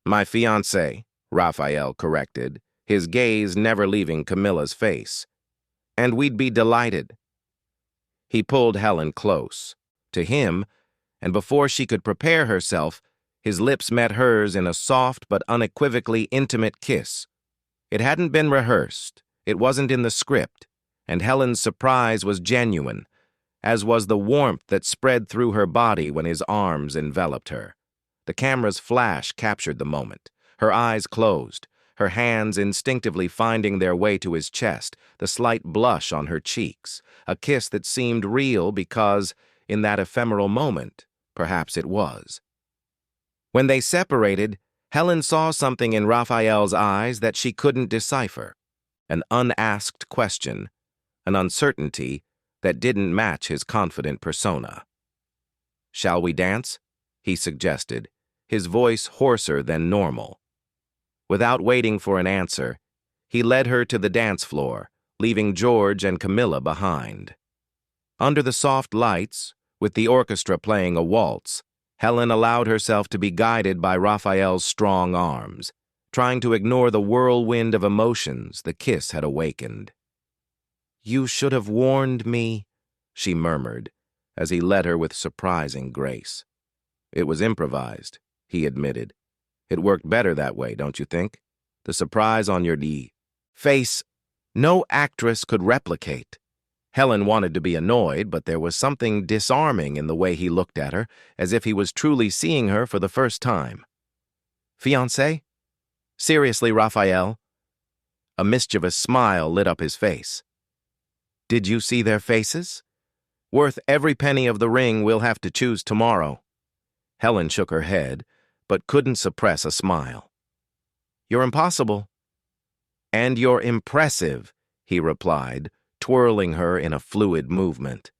"My fiancé," Raphael corrected, his gaze never leaving Camilla's face. "And we'd be delighted." He pulled Helen close to him, and before she could prepare herself, his lips met hers in a soft but unequivocally intimate kiss. It hadn't been rehearsed, it wasn't in the script, and Helen's surprise was genuine, as was the warmth that spread through her body when his arms enveloped her. The camera's flash captured the moment. Her eyes closed, her hands instinctively finding their way to his chest, the slight blush on her cheeks, a kiss that seemed real because, in that ephemeral moment, perhaps it was. When they separated, Helen saw something in Raphael's eyes that she couldn't decipher, an unasked question, an uncertainty that didn't match his confident persona. "Shall we dance?" he suggested, his voice hoarser than normal. Without waiting for an answer, he led her to the dance floor, leaving George and Camilla behind. Under the soft lights, with the orchestra playing a waltz, Helen allowed herself to be guided by Raphael's strong arms, trying to ignore the whirlwind of emotions the kiss had awakened. "You should have warned me," she murmured, as he led her with surprising grace. "It was improvised," he admitted. "It worked better that way, don't you think? The surprise on your face no actress could replicate." Helen wanted to be annoyed, but there was something disarming in the way he looked at her, as if he was truly seeing her for the first time. "Fiancé? Seriously, Raphael?" A mischievous smile lit up his face. "Did you see their faces? Worth every penny of the ring we'll have to choose tomorrow." Helen shook her head, but couldn't suppress a smile. "You're impossible." "And you're impressive," he replied, twirling her in a fluid movement.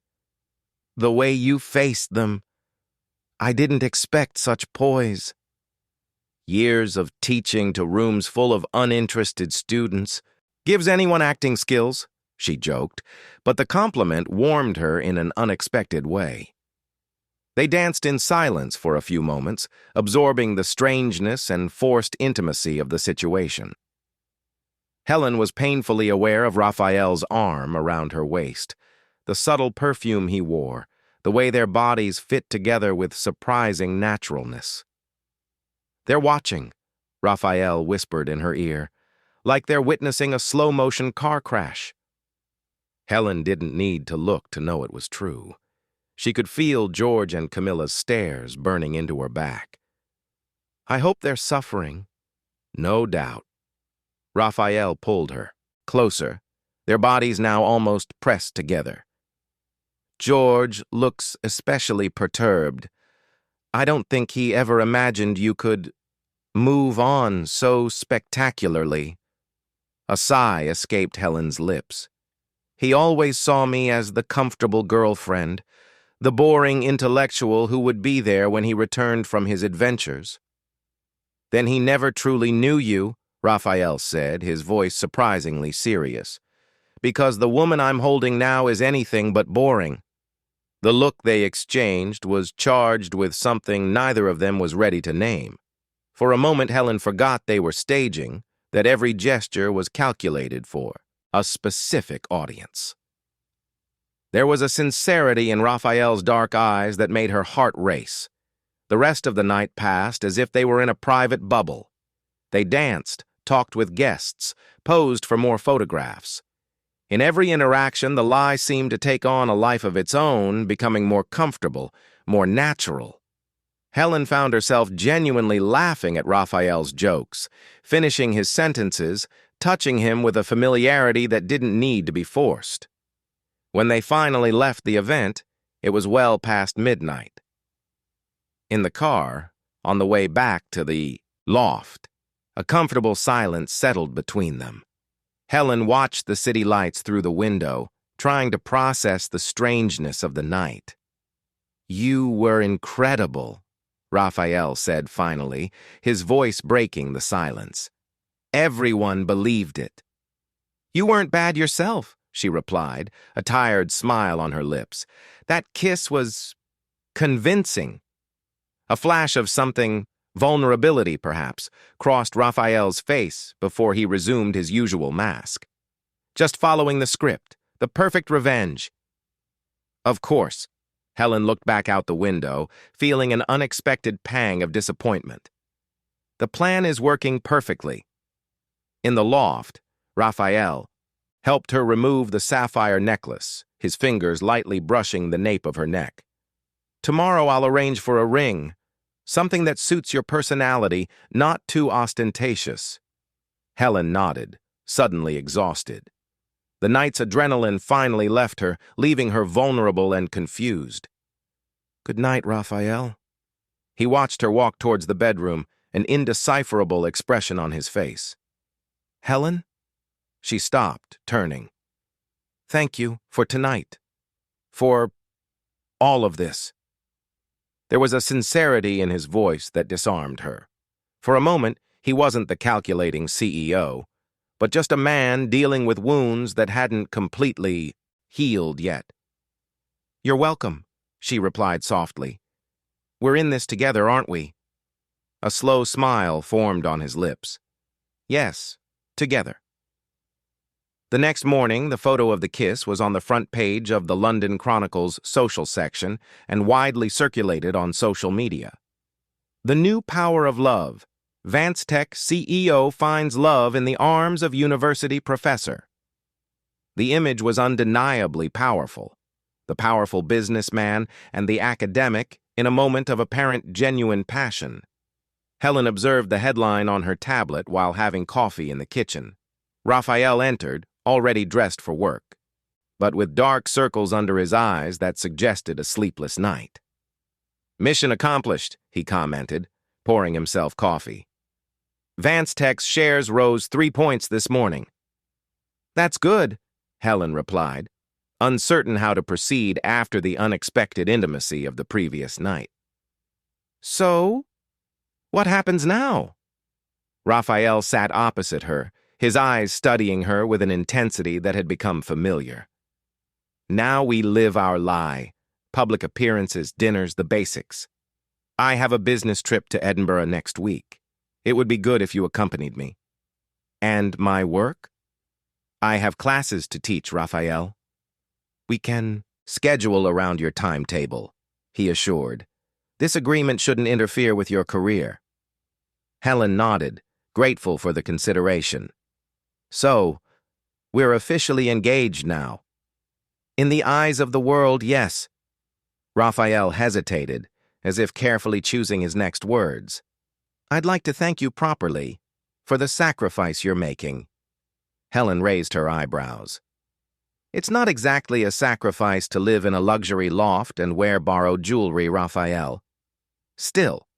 "The way you faced them. I didn't expect such poise." "Years of teaching to rooms full of uninterested students gives anyone acting skills," she joked, but the compliment warmed her in an unexpected way. They danced in silence for a few moments, absorbing the strangeness and forced intimacy of the situation. Helen was painfully aware of Raphael's arm around her waist, the subtle perfume he wore, the way their bodies fit together with surprising naturalness. "They're watching," Raphael whispered in her ear, "like they're witnessing a slow-motion car crash." Helen didn't need to look to know it was true. She could feel George and Camilla's stares burning into her back. "I hope they're suffering." "No doubt." Raphael pulled her closer, their bodies now almost pressed together. "George looks especially perturbed. I don't think he ever imagined you could move on so spectacularly." A sigh escaped Helen's lips. "He always saw me as the comfortable girlfriend, the boring intellectual who would be there when he returned from his adventures." "Then he never truly knew you," Raphael said, his voice surprisingly serious. "Because the woman I'm holding now is anything but boring." The look they exchanged was charged with something neither of them was ready to name. For a moment Helen forgot they were staging, that every gesture was calculated for a specific audience. There was a sincerity in Raphael's dark eyes that made her heart race. The rest of the night passed as if they were in a private bubble. They danced, talked with guests, posed for more photographs. In every interaction, the lie seemed to take on a life of its own, becoming more comfortable, more natural. Helen found herself genuinely laughing at Raphael's jokes, finishing his sentences, touching him with a familiarity that didn't need to be forced. When they finally left the event, it was well past midnight. In the car, on the way back to the loft, a comfortable silence settled between them. Helen watched the city lights through the window, trying to process the strangeness of the night. "You were incredible," Raphael said finally, his voice breaking the silence. "Everyone believed it." "You weren't bad yourself," she replied, a tired smile on her lips. "That kiss was convincing." A flash of something, vulnerability perhaps, crossed Raphael's face before he resumed his usual mask. "Just following the script, the perfect revenge." "Of course." Helen looked back out the window, feeling an unexpected pang of disappointment. "The plan is working perfectly." In the loft, Raphael helped her remove the sapphire necklace, his fingers lightly brushing the nape of her neck. "Tomorrow I'll arrange for a ring, something that suits your personality, not too ostentatious." Helen nodded, suddenly exhausted. The night's adrenaline finally left her, leaving her vulnerable and confused. "Good night, Raphael." He watched her walk towards the bedroom, an indecipherable expression on his face. "Helen?" She stopped, turning. "Thank you for tonight. For all of this." There was a sincerity in his voice that disarmed her. For a moment, he wasn't the calculating CEO, but just a man dealing with wounds that hadn't completely healed yet. "You're welcome," she replied softly. "We're in this together, aren't we?" A slow smile formed on his lips. Yes, together. The next morning, the photo of the kiss was on the front page of the London Chronicle's social section and widely circulated on social media. The new power of love. Vance Tech CEO finds love in the arms of university professor. The image was undeniably powerful. The powerful businessman and the academic in a moment of apparent genuine passion. Helen observed the headline on her tablet while having coffee in the kitchen. Raphael entered, already dressed for work, but with dark circles under his eyes that suggested a sleepless night. "Mission accomplished," he commented, pouring himself coffee. Vance Tech's shares rose 3 points this morning. "That's good," Helen replied, uncertain how to proceed after the unexpected intimacy of the previous night. "So, what happens now?" Raphael sat opposite her, his eyes studying her with an intensity that had become familiar. "Now we live our lie. Public appearances, dinners, the basics. I have a business trip to Edinburgh next week. It would be good if you accompanied me." "And my work?" "I have classes to teach, Raphael." "We can schedule around your timetable," he assured. "This agreement shouldn't interfere with your career." Helen nodded, grateful for the consideration. "So, we're officially engaged now." "In the eyes of the world, yes." Raphael hesitated, as if carefully choosing his next words. "I'd like to thank you properly for the sacrifice you're making." Helen raised her eyebrows. "It's not exactly a sacrifice to live in a luxury loft and wear borrowed jewelry, Raphael. Still,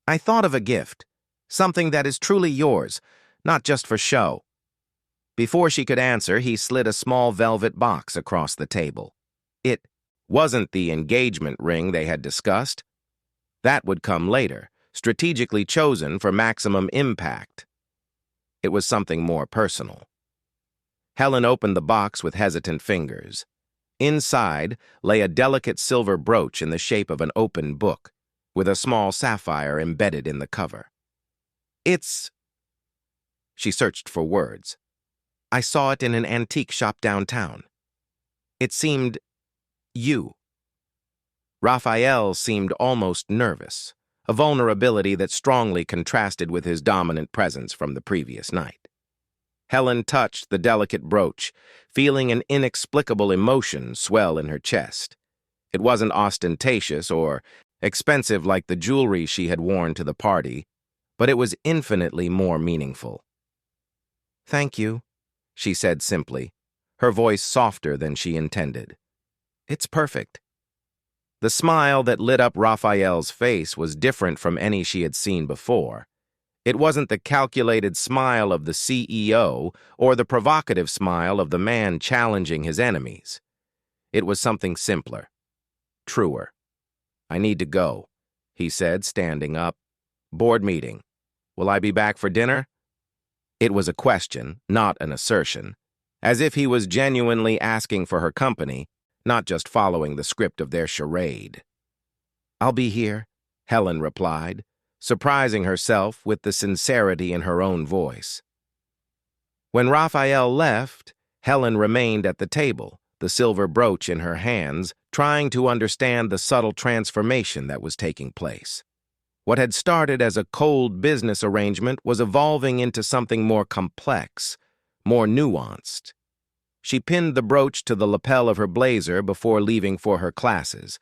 I thought of a gift, something that is truly yours, not just for show." Before she could answer, he slid a small velvet box across the table. It wasn't the engagement ring they had discussed. That would come later, strategically chosen for maximum impact. It was something more personal. Helen opened the box with hesitant fingers. Inside lay a delicate silver brooch in the shape of an open book, with a small sapphire embedded in the cover. "It's..." She searched for words. "I saw it in an antique shop downtown. It seemed... you." Raphael seemed almost nervous, a vulnerability that strongly contrasted with his dominant presence from the previous night. Helen touched the delicate brooch, feeling an inexplicable emotion swell in her chest. It wasn't ostentatious or expensive like the jewelry she had worn to the party, but it was infinitely more meaningful. "Thank you," she said simply, her voice softer than she intended. "It's perfect." The smile that lit up Raphael's face was different from any she had seen before. It wasn't the calculated smile of the CEO or the provocative smile of the man challenging his enemies. It was something simpler, truer. "I need to go," he said, standing up. "Board meeting. Will I be back for dinner?" It was a question, not an assertion, as if he was genuinely asking for her company, not just following the script of their charade. "I'll be here," Helen replied, surprising herself with the sincerity in her own voice. When Raphael left, Helen remained at the table, the silver brooch in her hands, trying to understand the subtle transformation that was taking place. What had started as a cold business arrangement was evolving into something more complex, more nuanced. She pinned the brooch to the lapel of her blazer before leaving for her classes,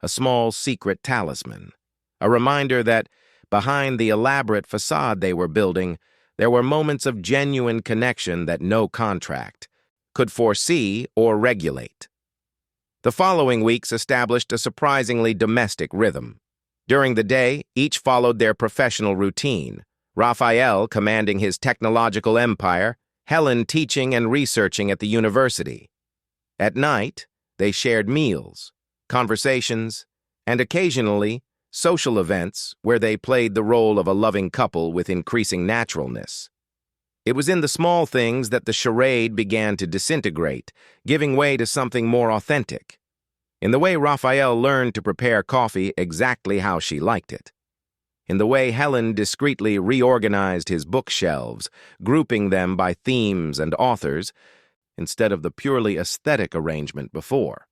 a small secret talisman, a reminder that, behind the elaborate facade they were building, there were moments of genuine connection that no contract could foresee or regulate. The following weeks established a surprisingly domestic rhythm. During the day, each followed their professional routine, Raphael commanding his technological empire, Helen teaching and researching at the university. At night, they shared meals, conversations, and occasionally, social events where they played the role of a loving couple with increasing naturalness. It was in the small things that the charade began to disintegrate, giving way to something more authentic. In the way Raphael learned to prepare coffee exactly how she liked it. in the way Helen discreetly reorganized his bookshelves, grouping them by themes and authors, instead of the purely aesthetic arrangement before.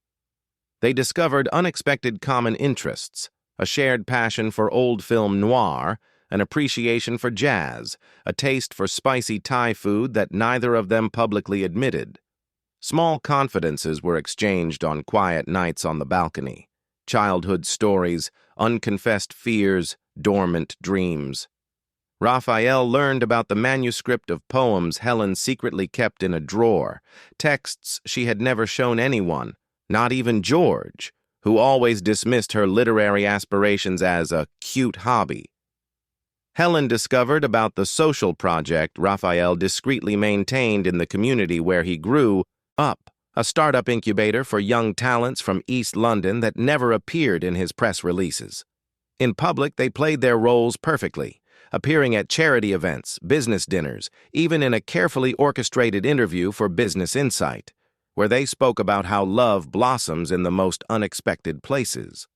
They discovered unexpected common interests, a shared passion for old film noir, an appreciation for jazz, a taste for spicy Thai food that neither of them publicly admitted. Small confidences were exchanged on quiet nights on the balcony. Childhood stories, unconfessed fears, dormant dreams. Raphael learned about the manuscript of poems Helen secretly kept in a drawer, texts she had never shown anyone, not even George, who always dismissed her literary aspirations as a cute hobby. Helen discovered about the social project Raphael discreetly maintained in the community where he grew up, a startup incubator for young talents from East London that never appeared in his press releases. In public, they played their roles perfectly, appearing at charity events, business dinners, even in a carefully orchestrated interview for Business Insight, where they spoke about how love blossoms in the most unexpected places.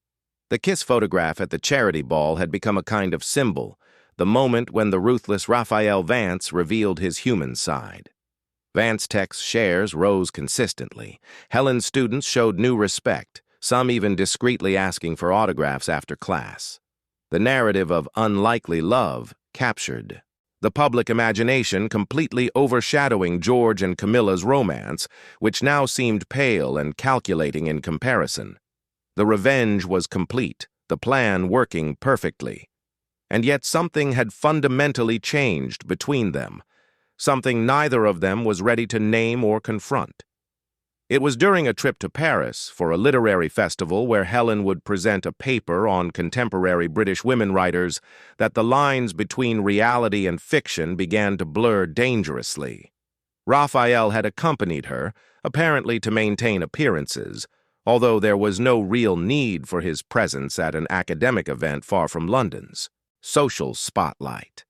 The kiss photograph at the charity ball had become a kind of symbol, the moment when the ruthless Raphael Vance revealed his human side. Vance Tech's shares rose consistently. Helen's students showed new respect, some even discreetly asking for autographs after class. The narrative of unlikely love captured the public imagination, completely overshadowing George and Camilla's romance, which now seemed pale and calculating in comparison. The revenge was complete, the plan working perfectly. And yet something had fundamentally changed between them, something neither of them was ready to name or confront. It was during a trip to Paris for a literary festival where Helen would present a paper on contemporary British women writers that the lines between reality and fiction began to blur dangerously. Raphael had accompanied her, apparently to maintain appearances, although there was no real need for his presence at an academic event far from London's social spotlight.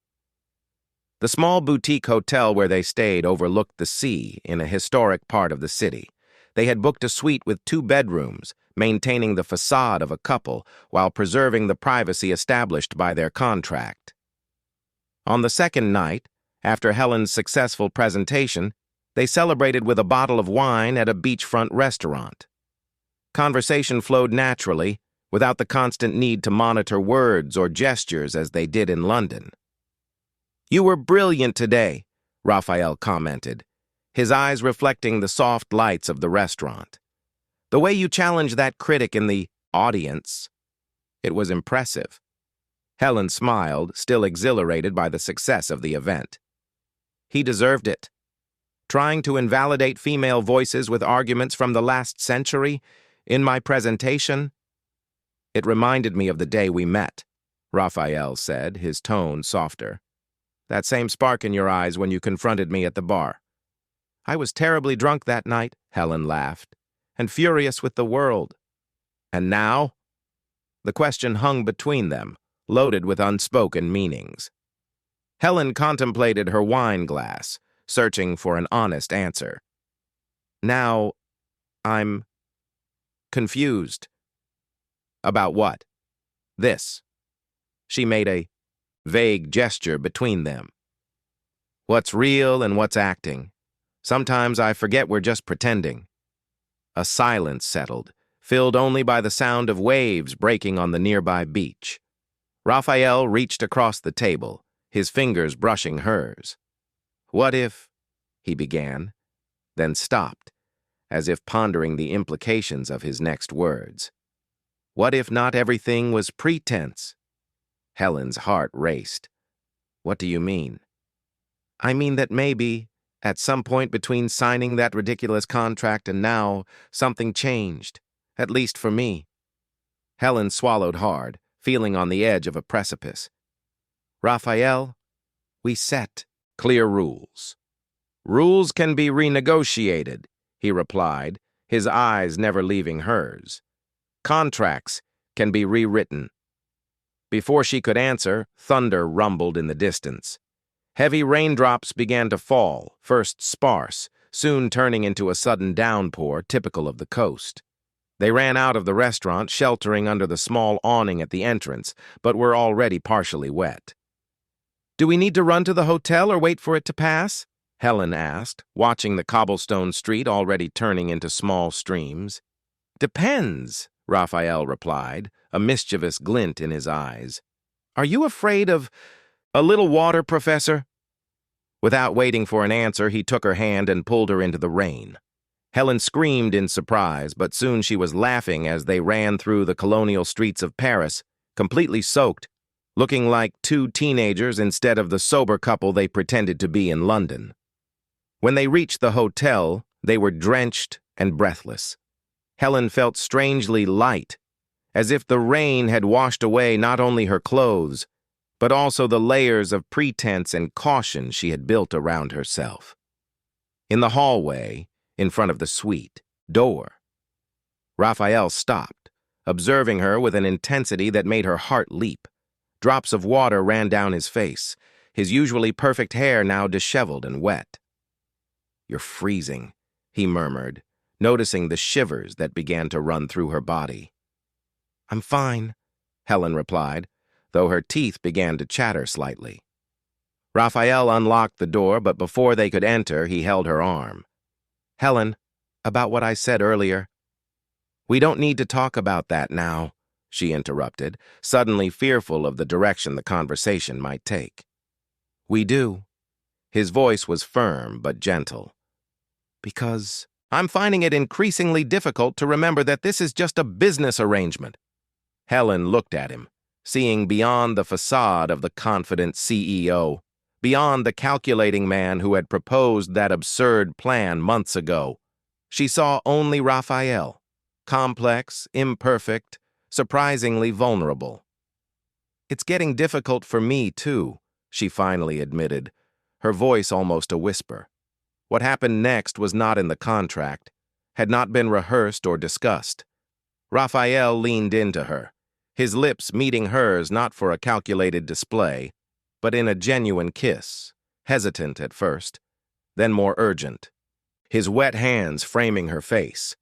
The small boutique hotel where they stayed overlooked the sea in a historic part of the city. They had booked a suite with 2 bedrooms, maintaining the facade of a couple while preserving the privacy established by their contract. On the second night, after Helen's successful presentation, they celebrated with a bottle of wine at a beachfront restaurant. Conversation flowed naturally, without the constant need to monitor words or gestures as they did in London. "You were brilliant today," Raphael commented, his eyes reflecting the soft lights of the restaurant. "The way you challenged that critic in the audience, it was impressive." Helen smiled, still exhilarated by the success of the event. "He deserved it. Trying to invalidate female voices with arguments from the last century in my presentation? It reminded me of the day we met," Raphael said, his tone softer. "That same spark in your eyes when you confronted me at the bar." "I was terribly drunk that night," Helen laughed, "and furious with the world." "And now?" The question hung between them, loaded with unspoken meanings. Helen contemplated her wine glass, searching for an honest answer. "Now, I'm confused." "About what?" "This." She made a vague gesture between them. "What's real and what's acting? Sometimes I forget we're just pretending." A silence settled, filled only by the sound of waves breaking on the nearby beach. Raphael reached across the table, his fingers brushing hers. "What if—" he began, then stopped, as if pondering the implications of his next words. "What if not everything was pretense?" Helen's heart raced. "What do you mean?" "I mean that maybe, at some point between signing that ridiculous contract and now, something changed, at least for me." Helen swallowed hard, feeling on the edge of a precipice. "Raphael, we set clear rules." "Rules can be renegotiated," he replied, his eyes never leaving hers. "Contracts can be rewritten." Before she could answer, thunder rumbled in the distance. Heavy raindrops began to fall, first sparse, soon turning into a sudden downpour typical of the coast. They ran out of the restaurant, sheltering under the small awning at the entrance, but were already partially wet. "Do we need to run to the hotel or wait for it to pass?" Helen asked, watching the cobblestone street already turning into small streams. "Depends," Raphael replied, a mischievous glint in his eyes. "Are you afraid of a little water, Professor?" Without waiting for an answer, he took her hand and pulled her into the rain. Helen screamed in surprise, but soon she was laughing as they ran through the colonial streets of Paris, completely soaked, looking like two teenagers instead of the sober couple they pretended to be in London. When they reached the hotel, they were drenched and breathless. Helen felt strangely light, as if the rain had washed away not only her clothes, but also the layers of pretense and caution she had built around herself. In the hallway, in front of the suite door, Raphael stopped, observing her with an intensity that made her heart leap. Drops of water ran down his face, his usually perfect hair now disheveled and wet. "You're freezing," he murmured, noticing the shivers that began to run through her body. "I'm fine," Helen replied, though her teeth began to chatter slightly. Raphael unlocked the door, but before they could enter, he held her arm. "Helen, about what I said earlier." "We don't need to talk about that now," she interrupted, suddenly fearful of the direction the conversation might take. "We do." His voice was firm but gentle. "Because I'm finding it increasingly difficult to remember that this is just a business arrangement." Helen looked at him, seeing beyond the facade of the confident CEO, beyond the calculating man who had proposed that absurd plan months ago. She saw only Raphael, complex, imperfect, surprisingly vulnerable. "It's getting difficult for me, too," she finally admitted, her voice almost a whisper. What happened next was not in the contract, had not been rehearsed or discussed. Raphael leaned into her, his lips meeting hers not for a calculated display, but in a genuine kiss, hesitant at first, then more urgent. His wet hands framing her face.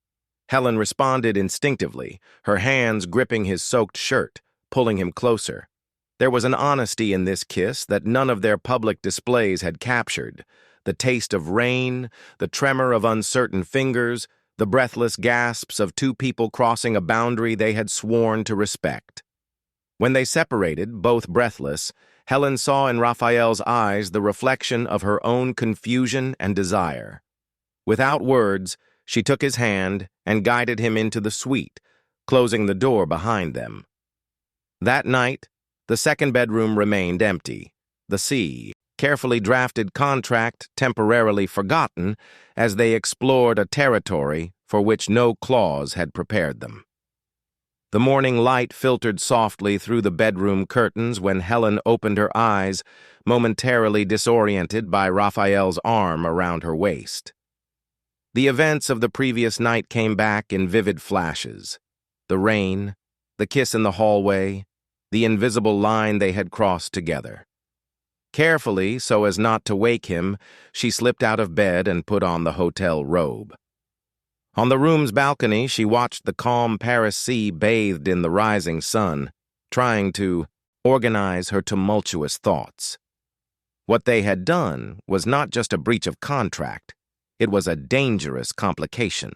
Helen responded instinctively, her hands gripping his soaked shirt, pulling him closer. There was an honesty in this kiss that none of their public displays had captured. The taste of rain, the tremor of uncertain fingers, the breathless gasps of two people crossing a boundary they had sworn to respect. When they separated, both breathless, Helen saw in Raphael's eyes the reflection of her own confusion and desire. Without words, she took his hand and guided him into the suite, closing the door behind them. That night, the second bedroom remained empty. The carefully drafted contract temporarily forgotten as they explored a territory for which no clause had prepared them. The morning light filtered softly through the bedroom curtains when Helen opened her eyes, momentarily disoriented by Raphael's arm around her waist. The events of the previous night came back in vivid flashes. The rain, the kiss in the hallway, the invisible line they had crossed together. Carefully, so as not to wake him, she slipped out of bed and put on the hotel robe. On the room's balcony, she watched the calm Paris sea bathed in the rising sun, trying to organize her tumultuous thoughts. What they had done was not just a breach of contract, it was a dangerous complication.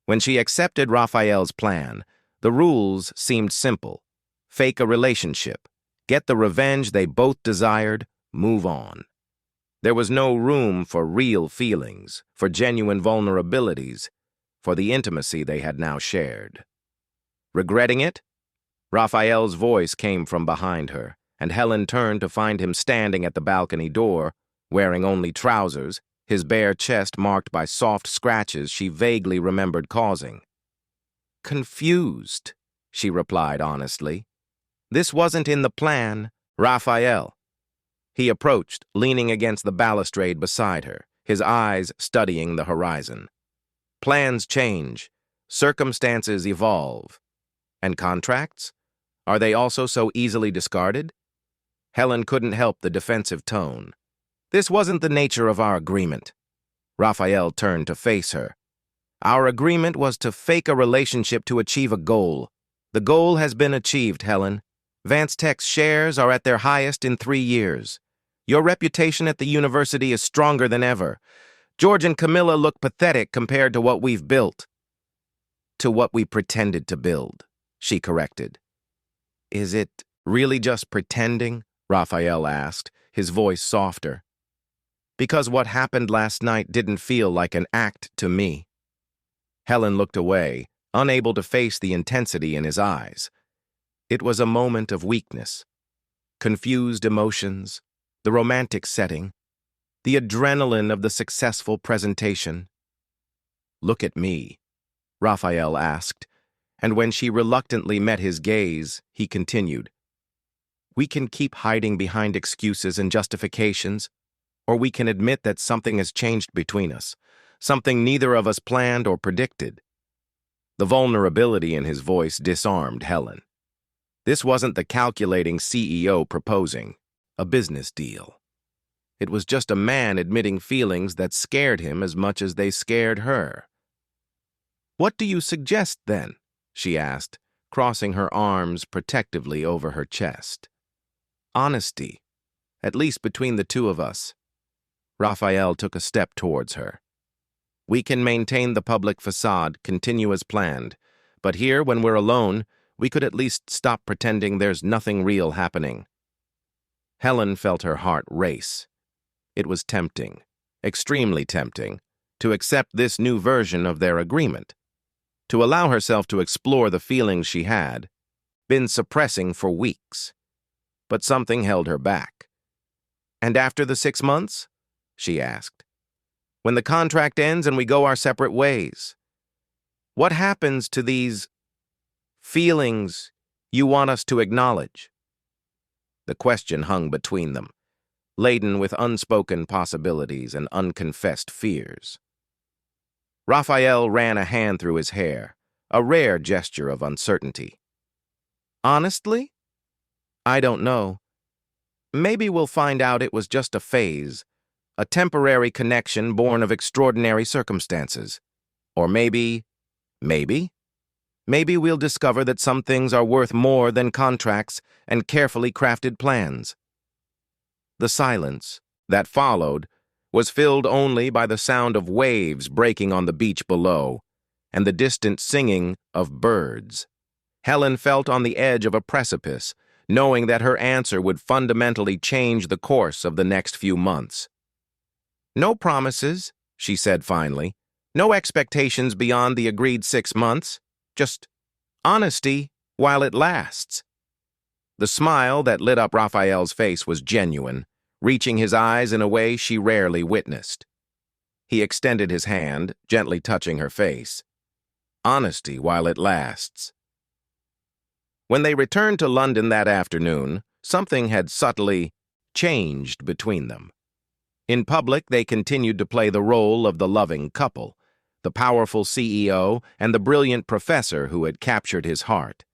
When she accepted Raphael's plan, the rules seemed simple. Fake a relationship, get the revenge they both desired, move on. There was no room for real feelings, for genuine vulnerabilities, for the intimacy they had now shared. Regretting it? Raphael's voice came from behind her, and Helen turned to find him standing at the balcony door, wearing only trousers, his bare chest marked by soft scratches she vaguely remembered causing. "Confused," she replied honestly. "This wasn't in the plan, Raphael." He approached, leaning against the balustrade beside her, his eyes studying the horizon. Plans change, circumstances evolve. And contracts? Are they also so easily discarded? Helen couldn't help the defensive tone. "This wasn't the nature of our agreement." Raphael turned to face her. Our agreement was to fake a relationship to achieve a goal. The goal has been achieved, Helen. Vance Tech's shares are at their highest in 3 years. Your reputation at the university is stronger than ever. George and Camilla look pathetic compared to what we've built. To what we pretended to build, she corrected. Is it really just pretending? Raphael asked, his voice softer. Because what happened last night didn't feel like an act to me. Helen looked away, unable to face the intensity in his eyes. It was a moment of weakness. Confused emotions, the romantic setting, the adrenaline of the successful presentation. Look at me, Raphael asked, and when she reluctantly met his gaze, he continued. We can keep hiding behind excuses and justifications, or we can admit that something has changed between us, something neither of us planned or predicted. The vulnerability in his voice disarmed Helen. This wasn't the calculating CEO proposing a business deal. It was just a man admitting feelings that scared him as much as they scared her. What do you suggest, then? She asked, crossing her arms protectively over her chest. Honesty, at least between the two of us. Raphael took a step towards her. We can maintain the public facade, continue as planned, but here, when we're alone, we could at least stop pretending there's nothing real happening. Helen felt her heart race. It was tempting, extremely tempting, to accept this new version of their agreement, to allow herself to explore the feelings she had been suppressing for weeks. But something held her back. And after the 6 months? She asked. When the contract ends and we go our separate ways, what happens to these feelings you want us to acknowledge? The question hung between them, laden with unspoken possibilities and unconfessed fears. Raphael ran a hand through his hair, a rare gesture of uncertainty. Honestly? I don't know. Maybe we'll find out it was just a phase, a temporary connection born of extraordinary circumstances. Or maybe we'll discover that some things are worth more than contracts and carefully crafted plans. The silence that followed was filled only by the sound of waves breaking on the beach below and the distant singing of birds. Helen felt on the edge of a precipice, knowing that her answer would fundamentally change the course of the next few months. No promises, she said finally. No expectations beyond the agreed 6 months. Just honesty while it lasts. The smile that lit up Raphael's face was genuine, reaching his eyes in a way she rarely witnessed. He extended his hand, gently touching her face. Honesty while it lasts. When they returned to London that afternoon, something had subtly changed between them. In public, they continued to play the role of the loving couple, the powerful CEO and the brilliant professor who had captured his heart.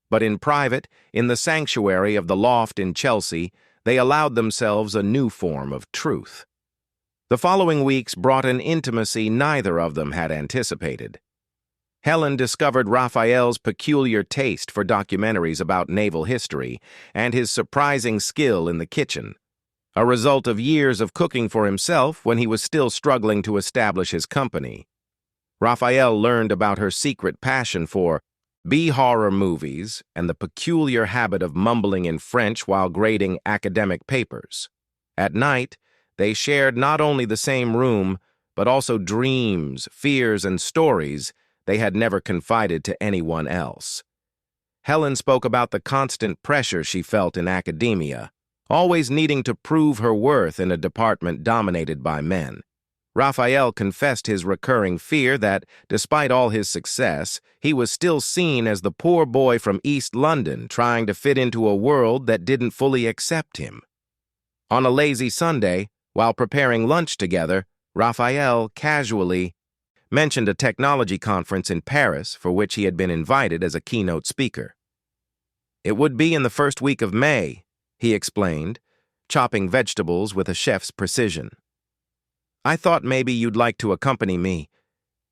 But in private, in the sanctuary of the loft in Chelsea, they allowed themselves a new form of truth. The following weeks brought an intimacy neither of them had anticipated. Helen discovered Raphael's peculiar taste for documentaries about naval history and his surprising skill in the kitchen, a result of years of cooking for himself when he was still struggling to establish his company. Raphael learned about her secret passion for B-horror movies and the peculiar habit of mumbling in French while grading academic papers. At night, they shared not only the same room, but also dreams, fears, and stories they had never confided to anyone else. Helen spoke about the constant pressure she felt in academia, always needing to prove her worth in a department dominated by men. Raphael confessed his recurring fear that, despite all his success, he was still seen as the poor boy from East London trying to fit into a world that didn't fully accept him. On a lazy Sunday, while preparing lunch together, Raphael casually mentioned a technology conference in Paris for which he had been invited as a keynote speaker. It would be in the first week of May, he explained, chopping vegetables with a chef's precision. I thought maybe you'd like to accompany me.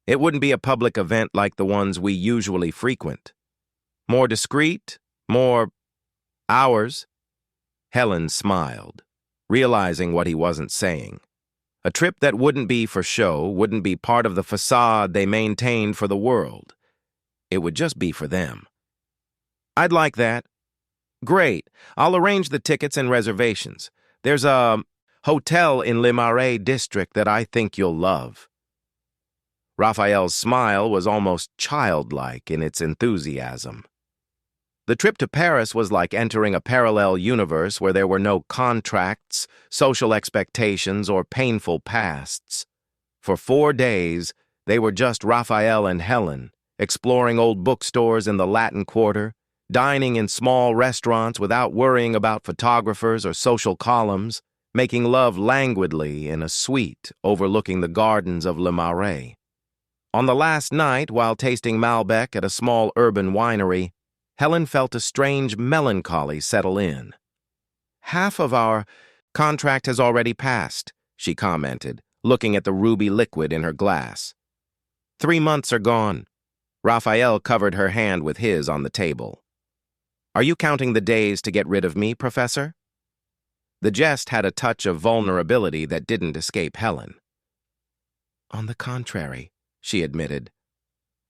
It wouldn't be a public event like the ones we usually frequent. More discreet, more ours. Helen smiled, realizing what he wasn't saying. A trip that wouldn't be for show, wouldn't be part of the facade they maintained for the world. It would just be for them. I'd like that. Great. I'll arrange the tickets and reservations. There's a hotel in Le Marais district that I think you'll love. Raphael's smile was almost childlike in its enthusiasm. The trip to Paris was like entering a parallel universe where there were no contracts, social expectations, or painful pasts. For 4 days, they were just Raphael and Helen, exploring old bookstores in the Latin Quarter, dining in small restaurants without worrying about photographers or social columns, making love languidly in a suite overlooking the gardens of Le Marais. On the last night, while tasting Malbec at a small urban winery, Helen felt a strange melancholy settle in. "Half of our contract has already passed," she commented, looking at the ruby liquid in her glass. 3 months are gone. Raphael covered her hand with his on the table. "Are you counting the days to get rid of me, Professor?" The jest had a touch of vulnerability that didn't escape Helen. "On the contrary," she admitted.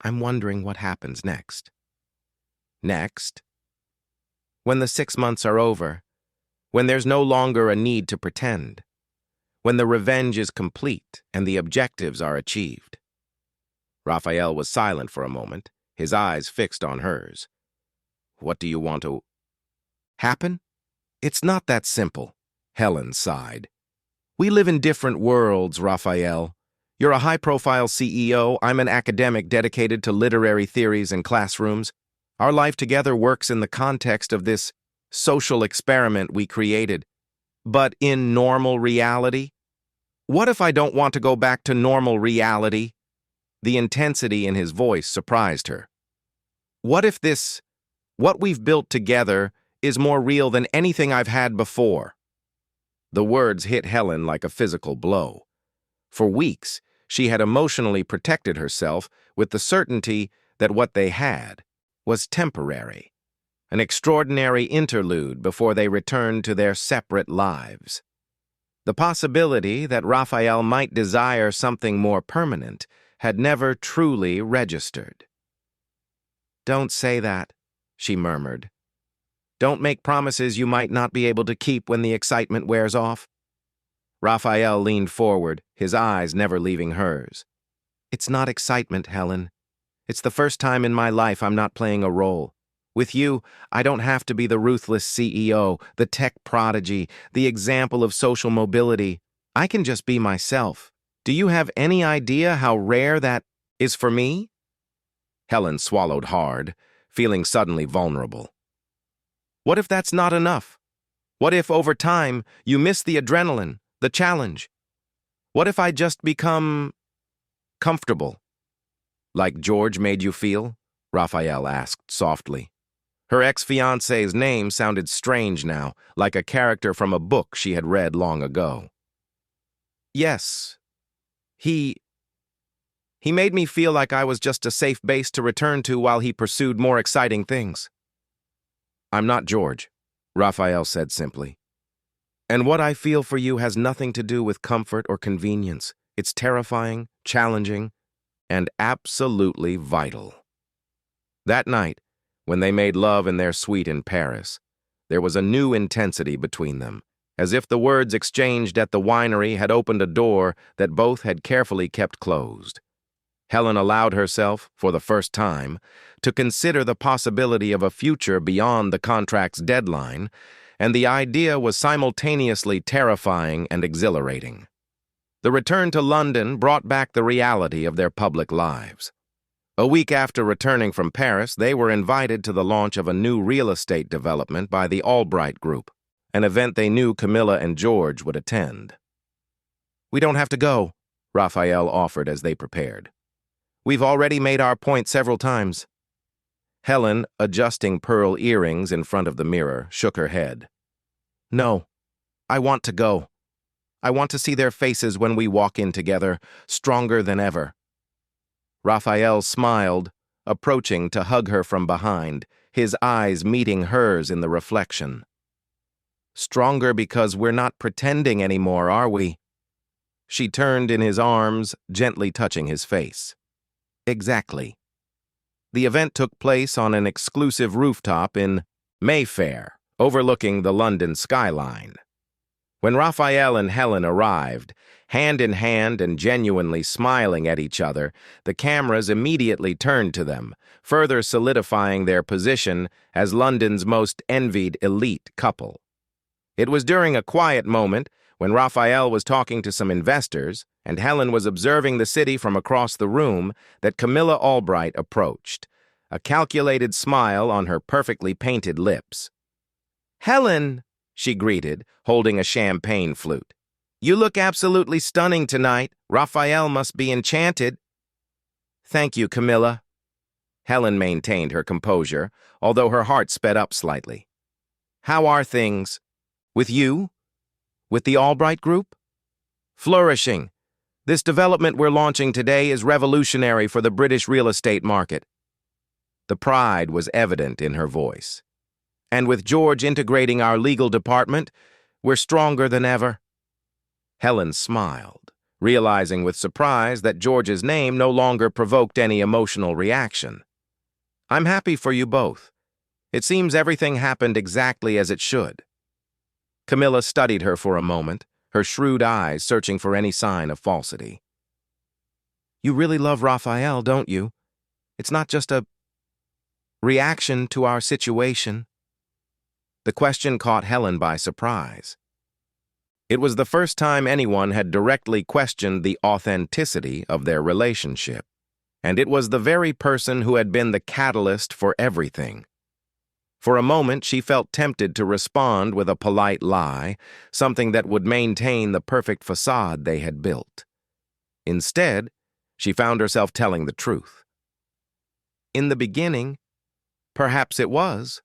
"I'm wondering what happens next." Next? When the 6 months are over, when there's no longer a need to pretend, when the revenge is complete and the objectives are achieved. Raphael was silent for a moment, his eyes fixed on hers. "What do you want to happen?" "It's not that simple," Helen sighed. "We live in different worlds, Raphael. You're a high-profile CEO, I'm an academic dedicated to literary theories and classrooms. Our life together works in the context of this social experiment we created. But in normal reality? What if I don't want to go back to normal reality?" The intensity in his voice surprised her. "What if what we've built together, is more real than anything I've had before?" The words hit Helen like a physical blow. For weeks, she had emotionally protected herself with the certainty that what they had was temporary, an extraordinary interlude before they returned to their separate lives. The possibility that Raphael might desire something more permanent had never truly registered. "Don't say that," she murmured. "Don't make promises you might not be able to keep when the excitement wears off." Raphael leaned forward, his eyes never leaving hers. "It's not excitement, Helen. It's the first time in my life I'm not playing a role. With you, I don't have to be the ruthless CEO, the tech prodigy, the example of social mobility. I can just be myself. Do you have any idea how rare that is for me?" Helen swallowed hard, feeling suddenly vulnerable. "What if that's not enough? What if, over time, you miss the adrenaline, the challenge? What if I just become comfortable? Like George made you feel?" Raphael asked softly. Her ex-fiancé's name sounded strange now, like a character from a book she had read long ago. "Yes. He made me feel like I was just a safe base to return to while he pursued more exciting things." "I'm not George," Raphael said simply. "And what I feel for you has nothing to do with comfort or convenience. It's terrifying, challenging, and absolutely vital." That night, when they made love in their suite in Paris, there was a new intensity between them, as if the words exchanged at the winery had opened a door that both had carefully kept closed. Helen allowed herself, for the first time, to consider the possibility of a future beyond the contract's deadline, and the idea was simultaneously terrifying and exhilarating. The return to London brought back the reality of their public lives. A week after returning from Paris, they were invited to the launch of a new real estate development by the Albright Group, an event they knew Camilla and George would attend. "We don't have to go," Raphael offered as they prepared. "We've already made our point several times." Helen, adjusting pearl earrings in front of the mirror, shook her head. "No, I want to go. I want to see their faces when we walk in together, stronger than ever." Raphael smiled, approaching to hug her from behind, his eyes meeting hers in the reflection. Stronger because we're not pretending anymore, are we? She turned in his arms, gently touching his face. Exactly. The event took place on an exclusive rooftop in Mayfair, overlooking the London skyline. When Raphael and Helen arrived, hand in hand and genuinely smiling at each other, the cameras immediately turned to them, further solidifying their position as London's most envied elite couple. It was during a quiet moment, when Raphael was talking to some investors and Helen was observing the city from across the room, that Camilla Albright approached, a calculated smile on her perfectly painted lips. "Helen," she greeted, holding a champagne flute. "You look absolutely stunning tonight. Raphael must be enchanted." "Thank you, Camilla." Helen maintained her composure, although her heart sped up slightly. "How are things? With you? With the Albright Group?" "Flourishing. This development we're launching today is revolutionary for the British real estate market." The pride was evident in her voice. "And with George integrating our legal department, we're stronger than ever." Helen smiled, realizing with surprise that George's name no longer provoked any emotional reaction. "I'm happy for you both. It seems everything happened exactly as it should." Camilla studied her for a moment, her shrewd eyes searching for any sign of falsity. "You really love Raphael, don't you? It's not just a reaction to our situation." The question caught Helen by surprise. It was the first time anyone had directly questioned the authenticity of their relationship, and it was the very person who had been the catalyst for everything. For a moment, she felt tempted to respond with a polite lie, something that would maintain the perfect facade they had built. Instead, she found herself telling the truth. "In the beginning, perhaps it was,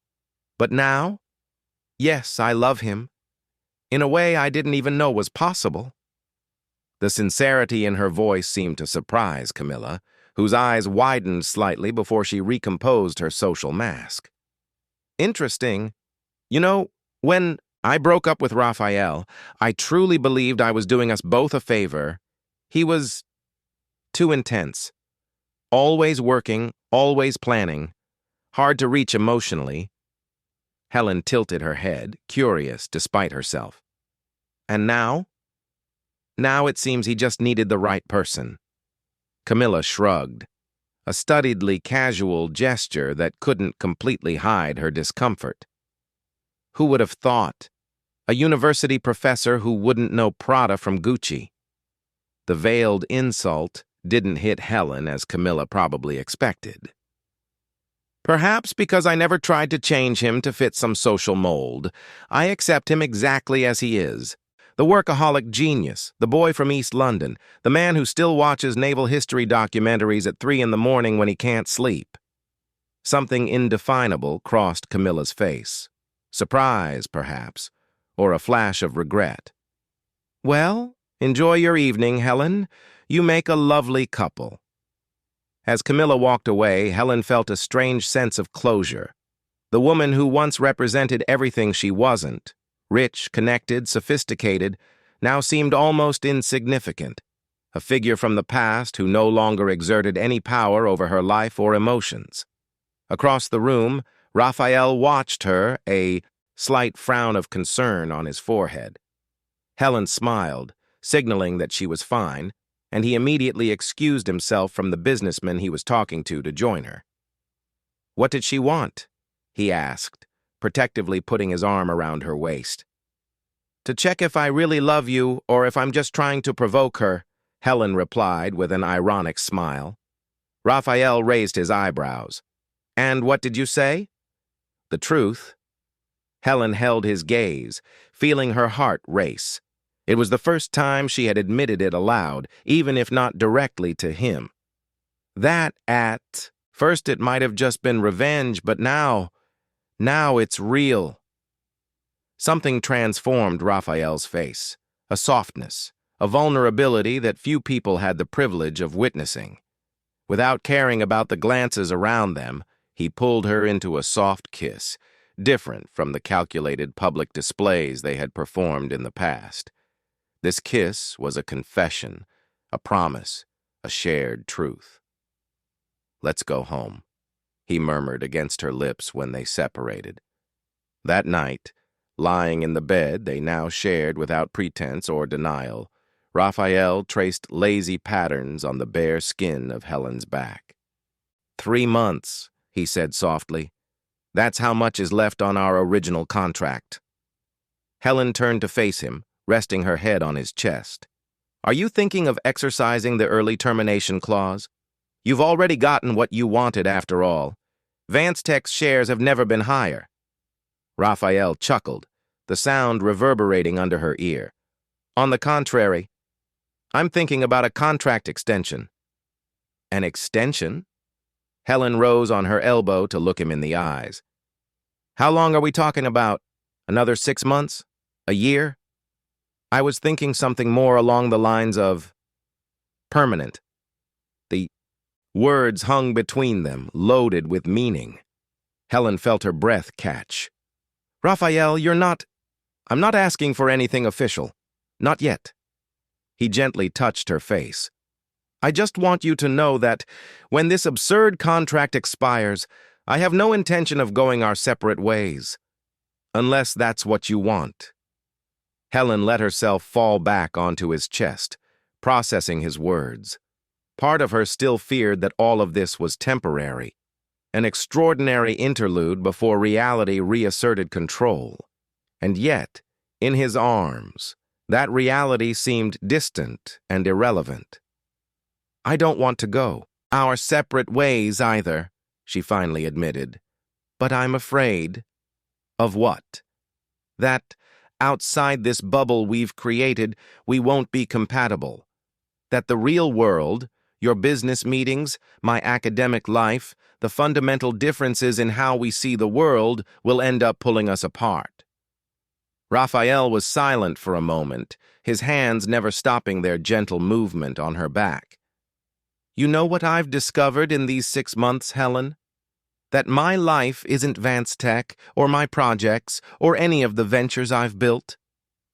but now, yes, I love him. In a way I didn't even know was possible." The sincerity in her voice seemed to surprise Camilla, whose eyes widened slightly before she recomposed her social mask. "Interesting. You know, when I broke up with Raphael, I truly believed I was doing us both a favor. He was too intense. Always working, always planning. Hard to reach emotionally." Helen tilted her head, curious despite herself. "And now?" "Now it seems he just needed the right person." Camilla shrugged, a studiedly casual gesture that couldn't completely hide her discomfort. Who would have thought? A university professor who wouldn't know Prada from Gucci. The veiled insult didn't hit Helen as Camilla probably expected. "Perhaps because I never tried to change him to fit some social mold. I accept him exactly as he is. The workaholic genius, the boy from East London, the man who still watches naval history documentaries at 3 in the morning when he can't sleep." Something indefinable crossed Camilla's face. Surprise, perhaps, or a flash of regret. "Well, enjoy your evening, Helen. You make a lovely couple." As Camilla walked away, Helen felt a strange sense of closure. The woman who once represented everything she wasn't, rich, connected, sophisticated, now seemed almost insignificant, a figure from the past who no longer exerted any power over her life or emotions. Across the room, Raphael watched her, a slight frown of concern on his forehead. Helen smiled, signaling that she was fine, and he immediately excused himself from the businessman he was talking to join her. "What did she want?" he asked, protectively putting his arm around her waist. "To check if I really love you or if I'm just trying to provoke her," Helen replied with an ironic smile. Raphael raised his eyebrows. "And what did you say?" "The truth." Helen held his gaze, feeling her heart race. It was the first time she had admitted it aloud, even if not directly to him. That at first it might have just been revenge, but now it's real. Something transformed Raphael's face, a softness, a vulnerability that few people had the privilege of witnessing. Without caring about the glances around them, he pulled her into a soft kiss, different from the calculated public displays they had performed in the past. This kiss was a confession, a promise, a shared truth. "Let's go home," he murmured against her lips when they separated. That night, lying in the bed they now shared without pretense or denial, Raphael traced lazy patterns on the bare skin of Helen's back. 3 months, he said softly. "That's how much is left on our original contract." Helen turned to face him, resting her head on his chest. "Are you thinking of exercising the early termination clause? You've already gotten what you wanted after all. VanceTech's shares have never been higher." Raphael chuckled, the sound reverberating under her ear. "On the contrary, I'm thinking about a contract extension." "An extension?" Helen rose on her elbow to look him in the eyes. "How long are we talking about? Another 6 months? A year?" "I was thinking something more along the lines of permanent." The words hung between them, loaded with meaning. Helen felt her breath catch. "Raphael, I'm not asking for anything official. Not yet." He gently touched her face. "I just want you to know that when this absurd contract expires, I have no intention of going our separate ways. Unless that's what you want." Helen let herself fall back onto his chest, processing his words. Part of her still feared that all of this was temporary, an extraordinary interlude before reality reasserted control. And yet, in his arms, that reality seemed distant and irrelevant. "I don't want to go our separate ways either," she finally admitted. "But I'm afraid." "Of what?" "That, outside this bubble we've created, we won't be compatible. That the real world, your business meetings, my academic life, the fundamental differences in how we see the world will end up pulling us apart." Raphael was silent for a moment, his hands never stopping their gentle movement on her back. "You know what I've discovered in these 6 months, Helen? That my life isn't VanceTech or my projects or any of the ventures I've built.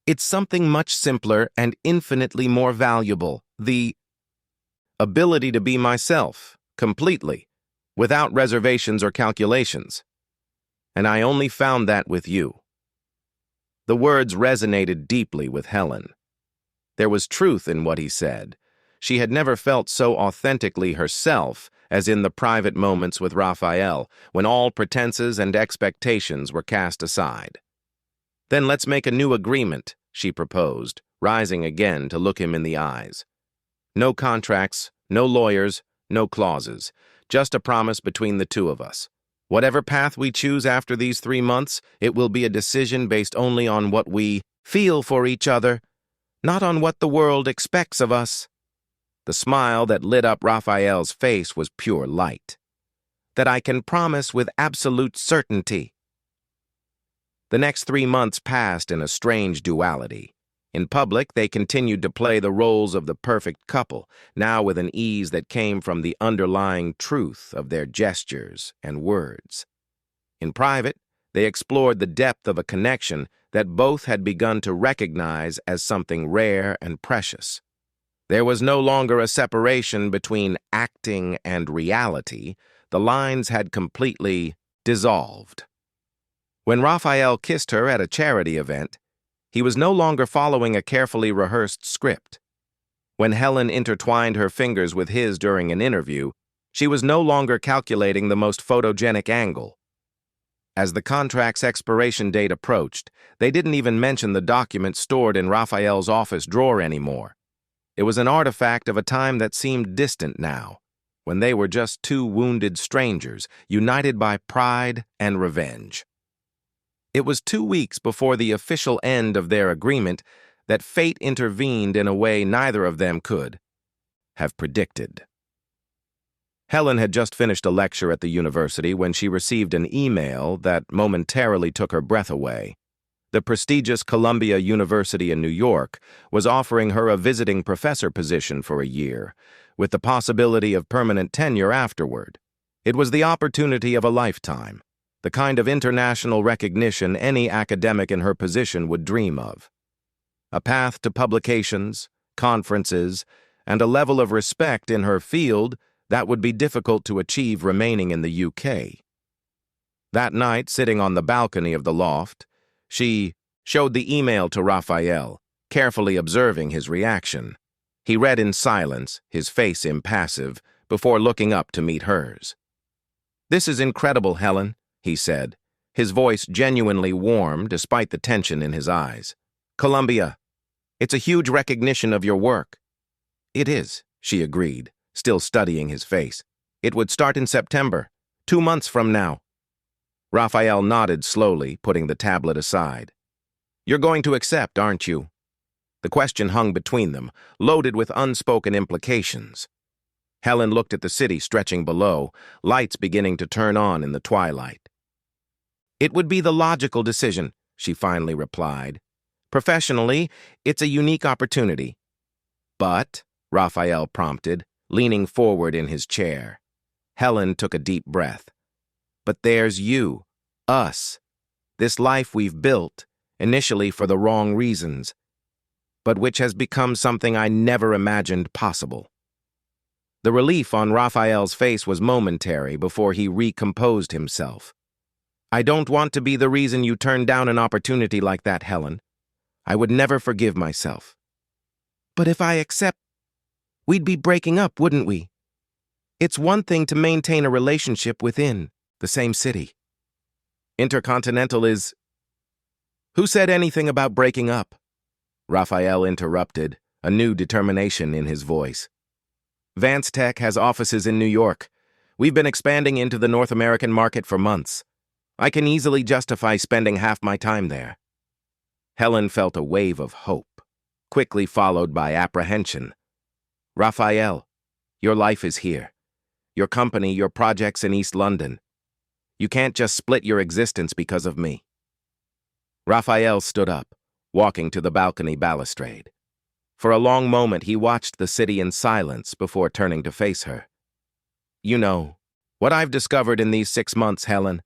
It's something much simpler and infinitely more valuable, the ability to be myself, completely, without reservations or calculations. And I only found that with you." The words resonated deeply with Helen. There was truth in what he said. She had never felt so authentically herself as in the private moments with Raphael, when all pretenses and expectations were cast aside. "Then let's make a new agreement," she proposed, rising again to look him in the eyes. "No contracts, no lawyers, no clauses, just a promise between the two of us. Whatever path we choose after these 3 months, it will be a decision based only on what we feel for each other, not on what the world expects of us." The smile that lit up Raphael's face was pure light. "That I can promise with absolute certainty." The next 3 months passed in a strange duality. In public, they continued to play the roles of the perfect couple, now with an ease that came from the underlying truth of their gestures and words. In private, they explored the depth of a connection that both had begun to recognize as something rare and precious. There was no longer a separation between acting and reality. The lines had completely dissolved. When Raphael kissed her at a charity event, he was no longer following a carefully rehearsed script. When Helen intertwined her fingers with his during an interview, she was no longer calculating the most photogenic angle. As the contract's expiration date approached, they didn't even mention the document stored in Raphael's office drawer anymore. It was an artifact of a time that seemed distant now, when they were just two wounded strangers, united by pride and revenge. It was 2 weeks before the official end of their agreement that fate intervened in a way neither of them could have predicted. Helen had just finished a lecture at the university when she received an email that momentarily took her breath away. The prestigious Columbia University in New York was offering her a visiting professor position for a year, with the possibility of permanent tenure afterward. It was the opportunity of a lifetime, the kind of international recognition any academic in her position would dream of. A path to publications, conferences, and a level of respect in her field that would be difficult to achieve remaining in the UK. That night, sitting on the balcony of the loft, she showed the email to Raphael, carefully observing his reaction. He read in silence, his face impassive, before looking up to meet hers. "This is incredible, Helen," he said, his voice genuinely warm despite the tension in his eyes. "Columbia, it's a huge recognition of your work." "It is," she agreed, still studying his face. "It would start in September, 2 months from now." Raphael nodded slowly, putting the tablet aside. "You're going to accept, aren't you?" The question hung between them, loaded with unspoken implications. Helen looked at the city stretching below, lights beginning to turn on in the twilight. "It would be the logical decision," she finally replied. "Professionally, it's a unique opportunity." "But," Raphael prompted, leaning forward in his chair. Helen took a deep breath. "But there's you, us, this life we've built, initially for the wrong reasons, but which has become something I never imagined possible." The relief on Raphael's face was momentary before he recomposed himself. "I don't want to be the reason you turned down an opportunity like that, Helen. I would never forgive myself." "But if I accept, we'd be breaking up, wouldn't we? It's one thing to maintain a relationship within the same city. Intercontinental is—" "Who said anything about breaking up?" Raphael interrupted, a new determination in his voice. "Vance Tech has offices in New York. We've been expanding into the North American market for months. I can easily justify spending half my time there." Helen felt a wave of hope, quickly followed by apprehension. "Raphael, your life is here. Your company, your projects in East London. You can't just split your existence because of me." Raphael stood up, walking to the balcony balustrade. For a long moment he watched the city in silence before turning to face her. "You know, what I've discovered in these 6 months, Helen,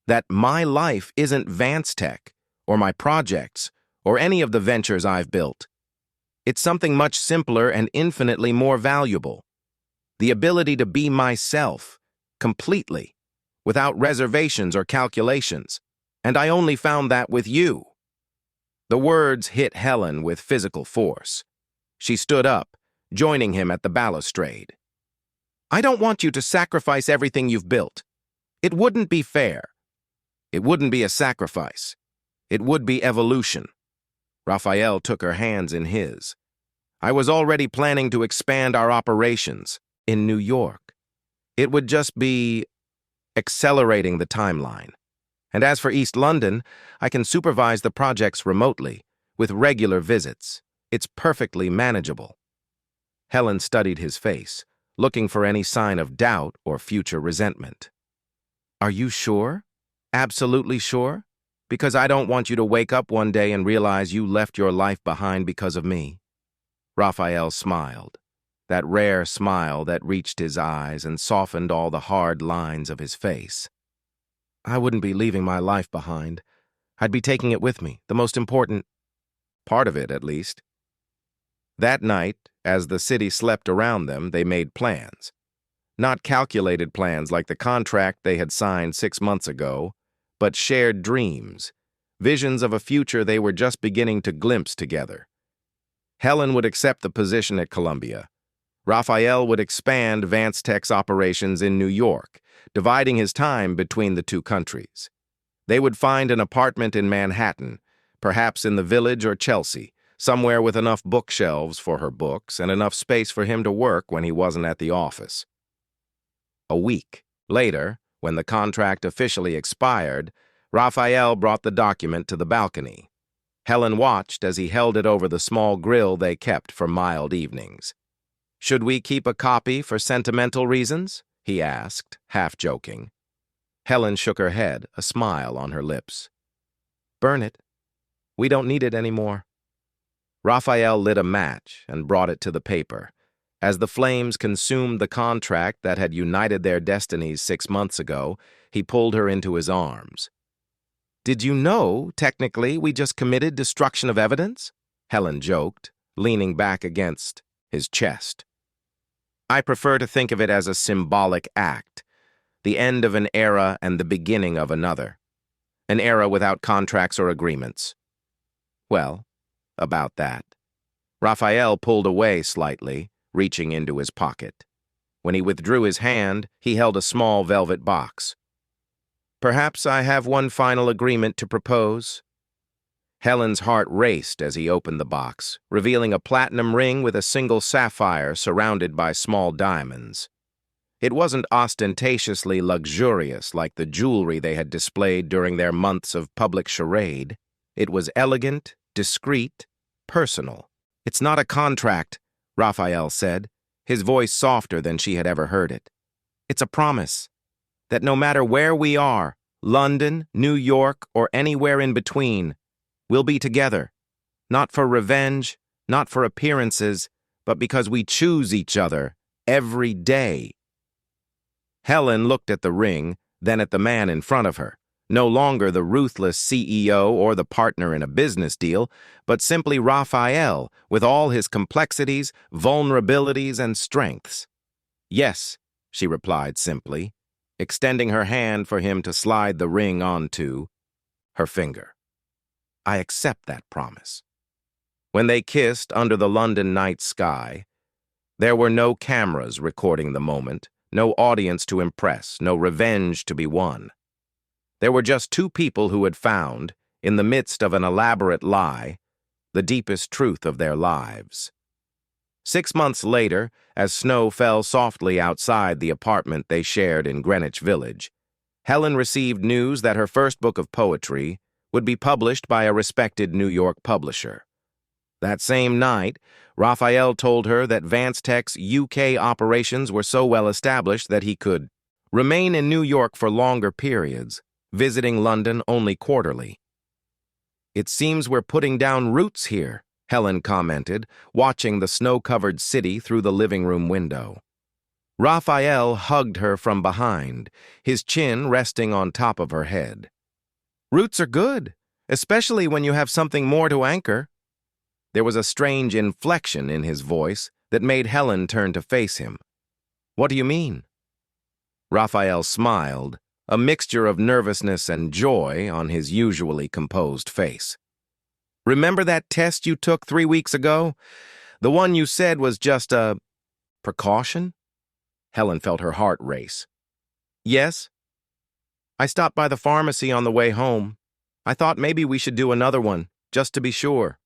that my life isn't Vance Tech, or my projects, or any of the ventures I've built. It's something much simpler and infinitely more valuable. The ability to be myself, completely, without reservations or calculations, and I only found that with you." The words hit Helen with physical force. She stood up, joining him at the balustrade. "I don't want you to sacrifice everything you've built. It wouldn't be fair. It wouldn't be a sacrifice. It would be evolution." Raphael took her hands in his. "I was already planning to expand our operations in New York. It would just be accelerating the timeline. And as for East London, I can supervise the projects remotely, with regular visits. It's perfectly manageable." Helen studied his face, looking for any sign of doubt or future resentment. "Are you sure? Absolutely sure? Because I don't want you to wake up one day and realize you left your life behind because of me." Raphael smiled, that rare smile that reached his eyes and softened all the hard lines of his face. "I wouldn't be leaving my life behind. I'd be taking it with me, the most important part of it, at least." That night, as the city slept around them, they made plans. Not calculated plans like the contract they had signed 6 months ago, but shared dreams, visions of a future they were just beginning to glimpse together. Helen would accept the position at Columbia. Raphael would expand Vance Tech's operations in New York, dividing his time between the two countries. They would find an apartment in Manhattan, perhaps in the Village or Chelsea, somewhere with enough bookshelves for her books and enough space for him to work when he wasn't at the office. A week later, when the contract officially expired, Raphael brought the document to the balcony. Helen watched as he held it over the small grill they kept for mild evenings. "Should we keep a copy for sentimental reasons?" he asked, half joking. Helen shook her head, a smile on her lips. "Burn it. We don't need it anymore. Raphael lit a match and brought it to the paper. As the flames consumed the contract that had united their destinies 6 months ago, he pulled her into his arms. "Did you know, technically, we just committed destruction of evidence?" Helen joked, leaning back against his chest. "I prefer to think of it as a symbolic act, the end of an era and the beginning of another. An era without contracts or agreements." "Well, about that." Raphael pulled away slightly, reaching into his pocket. When he withdrew his hand, he held a small velvet box. "Perhaps I have one final agreement to propose." Helen's heart raced as he opened the box, revealing a platinum ring with a single sapphire surrounded by small diamonds. It wasn't ostentatiously luxurious like the jewelry they had displayed during their months of public charade. It was elegant, discreet, personal. "It's not a contract," Raphael said, his voice softer than she had ever heard it. "It's a promise that no matter where we are, London, New York, or anywhere in between, we'll be together, not for revenge, not for appearances, but because we choose each other every day." Helen looked at the ring, then at the man in front of her, no longer the ruthless CEO or the partner in a business deal, but simply Raphael with all his complexities, vulnerabilities, and strengths. "Yes," she replied simply, extending her hand for him to slide the ring onto her finger. "I accept that promise." When they kissed under the London night sky, there were no cameras recording the moment, no audience to impress, no revenge to be won. There were just two people who had found, in the midst of an elaborate lie, the deepest truth of their lives. 6 months later, as snow fell softly outside the apartment they shared in Greenwich Village, Helen received news that her first book of poetry would be published by a respected New York publisher. That same night, Raphael told her that VanceTech's UK operations were so well established that he could remain in New York for longer periods, visiting London only quarterly. "It seems we're putting down roots here," Helen commented, watching the snow-covered city through the living room window. Raphael hugged her from behind, his chin resting on top of her head. "Roots are good, especially when you have something more to anchor." There was a strange inflection in his voice that made Helen turn to face him. "What do you mean?" Raphael smiled, a mixture of nervousness and joy on his usually composed face. "Remember that test you took 3 weeks ago? The one you said was just a precaution?" Helen felt her heart race. "Yes. I stopped by the pharmacy on the way home. I thought maybe we should do another one, just to be sure."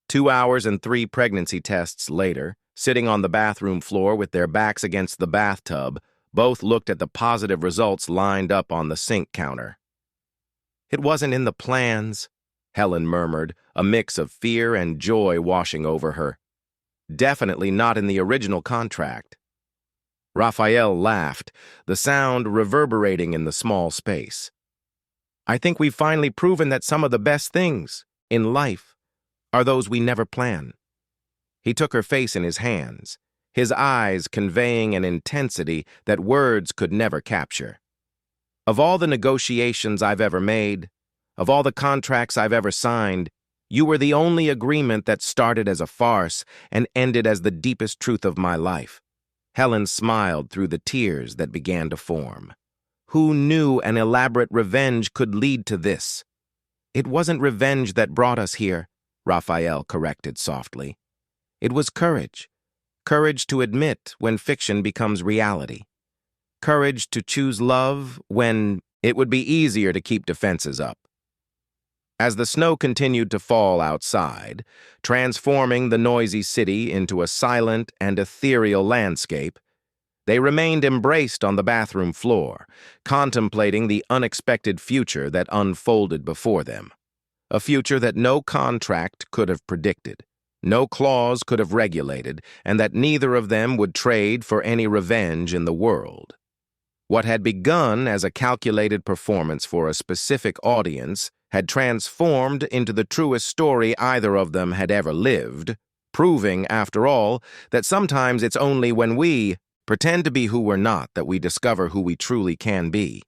2 hours and 3 pregnancy tests later, sitting on the bathroom floor with their backs against the bathtub, both looked at the positive results lined up on the sink counter. "It wasn't in the plans," Helen murmured, a mix of fear and joy washing over her. "Definitely not in the original contract." Raphael laughed, the sound reverberating in the small space. "I think we've finally proven that some of the best things in life are those we never plan." He took her face in his hands, his eyes conveying an intensity that words could never capture. "Of all the negotiations I've ever made, of all the contracts I've ever signed, you were the only agreement that started as a farce and ended as the deepest truth of my life." Helen smiled through the tears that began to form. Who knew an elaborate revenge could lead to this? "It wasn't revenge that brought us here," Raphael corrected softly. "It was courage. Courage to admit when fiction becomes reality. Courage to choose love when it would be easier to keep defenses up." As the snow continued to fall outside, transforming the noisy city into a silent and ethereal landscape, they remained embraced on the bathroom floor, contemplating the unexpected future that unfolded before them. A future that no contract could have predicted, no clause could have regulated, and that neither of them would trade for any revenge in the world. What had begun as a calculated performance for a specific audience had transformed into the truest story either of them had ever lived, proving, after all, that sometimes it's only when we pretend to be who we're not that we discover who we truly can be.